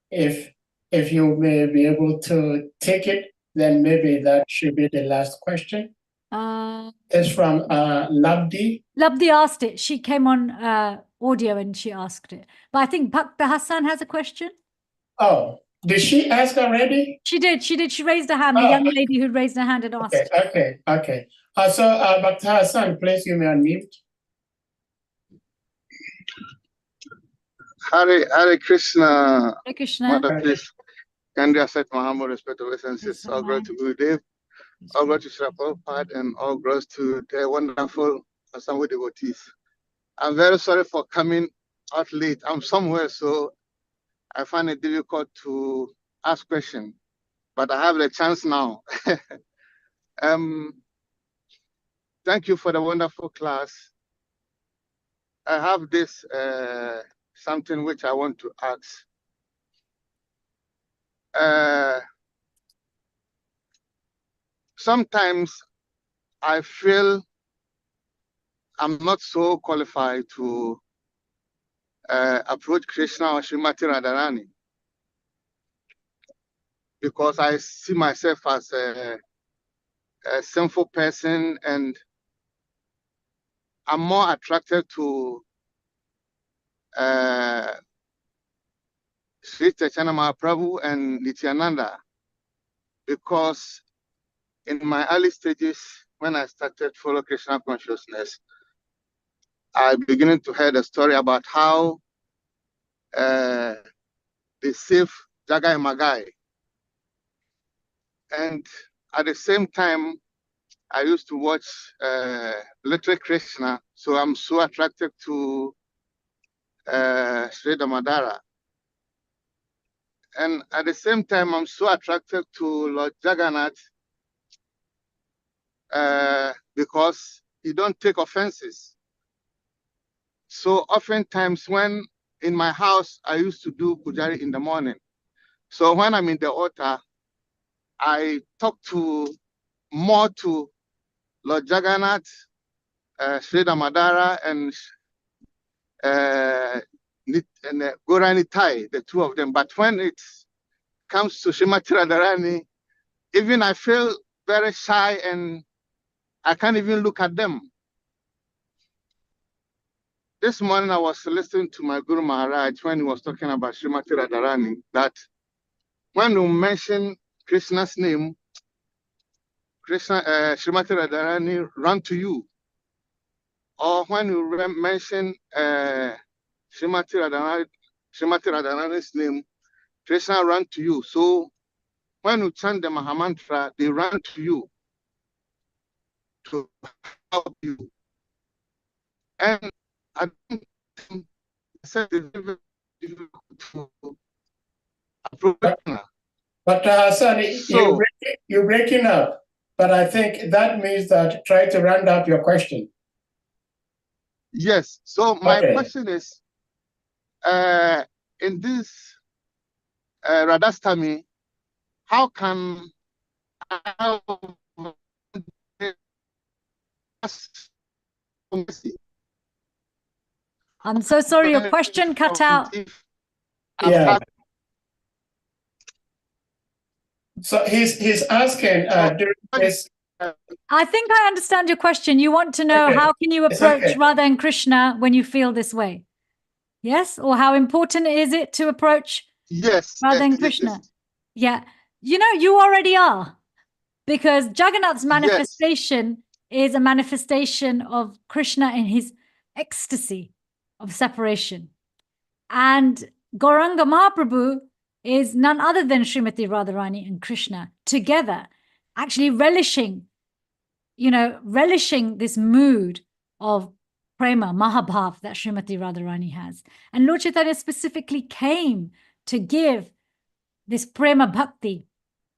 if you may be able to take it, then maybe that should be the last question. It's from Labdi. Labdi asked it. She came on audio and she asked it. But I think Bhakta Hassan has a question. Oh, did she ask already? She did. She raised her hand. The young lady who raised her hand and asked. Okay. So Bhakta Hassan, please, you may unmute. Hare Krishna. Hare Krishna. Mother, please kindly accept my humble respect of essences. All glory to Gurudev, all glory to Srila Prabhupada, and all glory to their wonderful Assembly devotees. I'm very sorry for coming out late. I'm somewhere, so I find it difficult to ask questions, but I have the chance now. Thank you for the wonderful class. I have this something which I want to ask. Sometimes I feel I'm not so qualified to approach Krishna or Srimati Radharani, because I see myself as a sinful person, and I'm more attracted to Sri Chaitanya Mahaprabhu and Nityananda, because in my early stages, when I started follow Krishna consciousness, I began to hear the story about how they saved Jagai Magai. And at the same time, I used to watch Little Krishna, so I'm so attracted to Sri Damadara. And at the same time, I'm so attracted to Lord Jagannath because he don't take offenses. So oftentimes when in my house, I used to do Pujari in the morning. So when I'm in the altar, I talk more to Lord Jagannath, Sri Damadara, and Gorani Tai, the two of them. But when it comes to Srimati Radharani, even I feel very shy and I can't even look at them. This morning I was listening to my Guru Maharaj when he was talking about Srimati Radharani, that when you mention Krishna's name, Srimati Radharani run to you. Or when you mention Srimati Radharani's name, Krishna run to you. So when you chant the Mahamantra, they run to you to help you. And I think it's very difficult to approach. But Hassan, you're breaking up. But I think that means that try to round up your question. Yes. So my question is, in this Radhastami, how can I I'm so sorry, your question cut out. Yeah. So he's asking during this. I think I understand your question. You want to know how can you approach Radha and Krishna when you feel this way? Yes? Or how important is it to approach Radha and Krishna? Yes. Yeah. You know, you already are. Because Jagannath's manifestation is a manifestation of Krishna in his ecstasy of separation. And Gauranga Mahaprabhu is none other than Srimati Radharani and Krishna together, actually relishing this mood of prema, mahabhav that Srimati Radharani has. And Lord Chaitanya specifically came to give this prema bhakti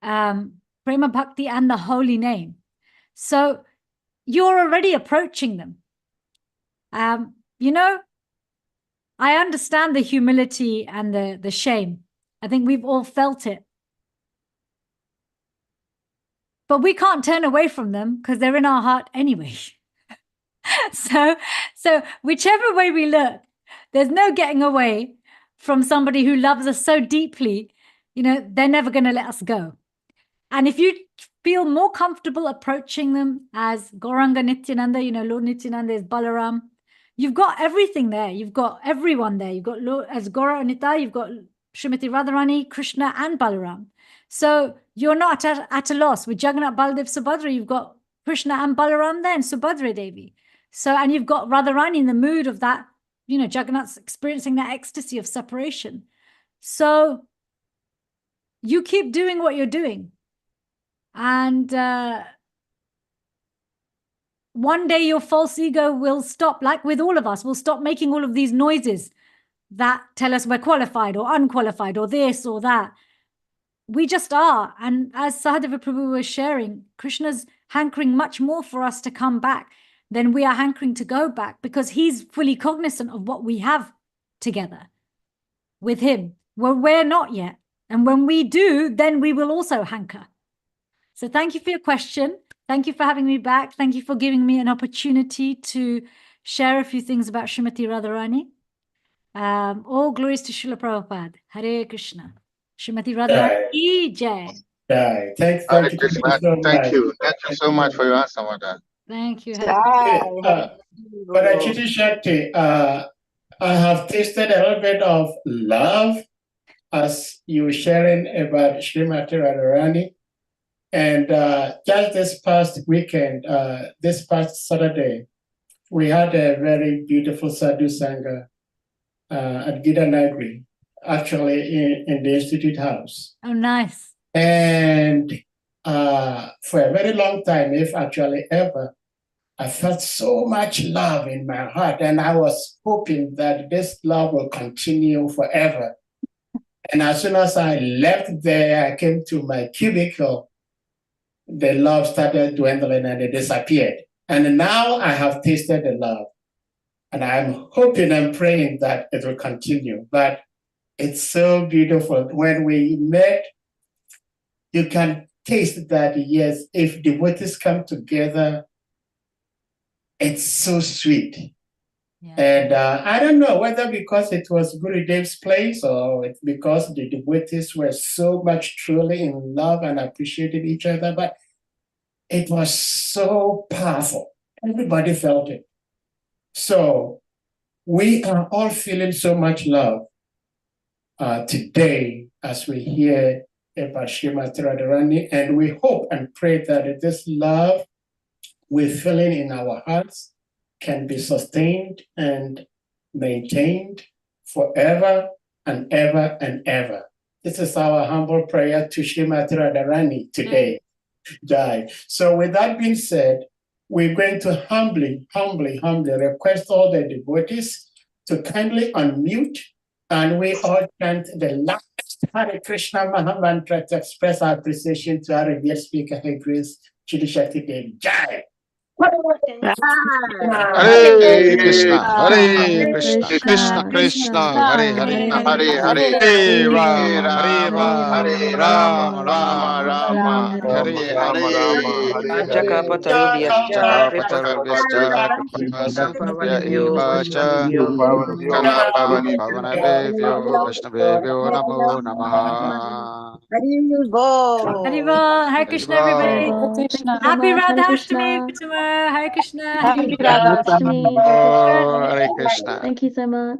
and the holy name. So you're already approaching them. I understand the humility and the shame. I think we've all felt it. But we can't turn away from them because they're in our heart anyway. So whichever way we look, there's no getting away from somebody who loves us so deeply, they're never going to let us go. And if you feel more comfortable approaching them as Gauranga Nityananda, Lord Nityananda is Balaram, you've got everything there. You've got everyone there. You've got Lord, as Gaura Nitya, you've got Srimati Radharani, Krishna, and Balaram. So you're not at a loss. With Jagannath, Baladev, Subhadra, you've got Krishna and Balaram there, and Subhadra Devi. So, and you've got Radharani in the mood of that, Jagannath's experiencing that ecstasy of separation. So you keep doing what you're doing. And one day your false ego will stop, like with all of us, we'll stop making all of these noises that tell us we're qualified or unqualified or this or that. We just are. And as Sahadeva Prabhu was sharing, Krishna's hankering much more for us to come back than we are hankering to go back, because he's fully cognizant of what we have together with him. Well, we're not yet. And when we do, then we will also hanker. So thank you for your question. Thank you for having me back. Thank you for giving me an opportunity to share a few things about Srimati Radharani. All glories to Srila Prabhupada. Hare Krishna. Srimati Radharani ki jai. Thank you. Thank you so much for your answer, Mother. Thank you. But CITI-SAKTI, I have tasted a little bit of love as you were sharing about Srimati Radharani. And just this past weekend, this past Saturday, we had a very beautiful Sadhu Sangha at Gita Nagri, actually in the Institute House. Oh, nice. And for a very long time, if actually ever, I felt so much love in my heart, and I was hoping that this love will continue forever. And as soon as I left there, I came to my cubicle, the love started dwindling and it disappeared. And now I have tasted the love. And I'm hoping and praying that it will continue. But it's so beautiful. When we met, you can taste that, yes, if devotees come together, it's so sweet. Yeah. And I don't know whether because it was Gurudev's place or it's because the devotees were so much truly in love and appreciated each other, but it was so powerful. Everybody felt it. So we are all feeling so much love today as we hear about Srimati Radharani, and we hope and pray that this love we're feeling in our hearts can be sustained and maintained forever and ever and ever. This is our humble prayer to Srimati Radharani today. Jai. So with that being said, we're going to humbly request all the devotees to kindly unmute, and we all chant the last Hare Krishna Maha Mantra to express our appreciation to our revered speaker, Her Grace CITI-SAKTI Devi. Jai. Hare Krishna, Hare Krishna, Krishna Krishna, Hare Hare, Hare Hare, Hare Hare Rama, Hare Rama, Rama, Hare Rama Rama, Rama, Rama Rama, Hare Rama Rama, Hare. Hare Chaka Hare. Patarabhyascha, Kripa Sindhya Eva Cha, Gana Pavani, Kanabevyo, Vaishnavevyo, Namo Namaha. Hare Krishna, everybody. Happy Radhashtami for tomorrow. Hare Krishna. Happy Radhashtami. Oh, Hare Krishna. Thank you so much.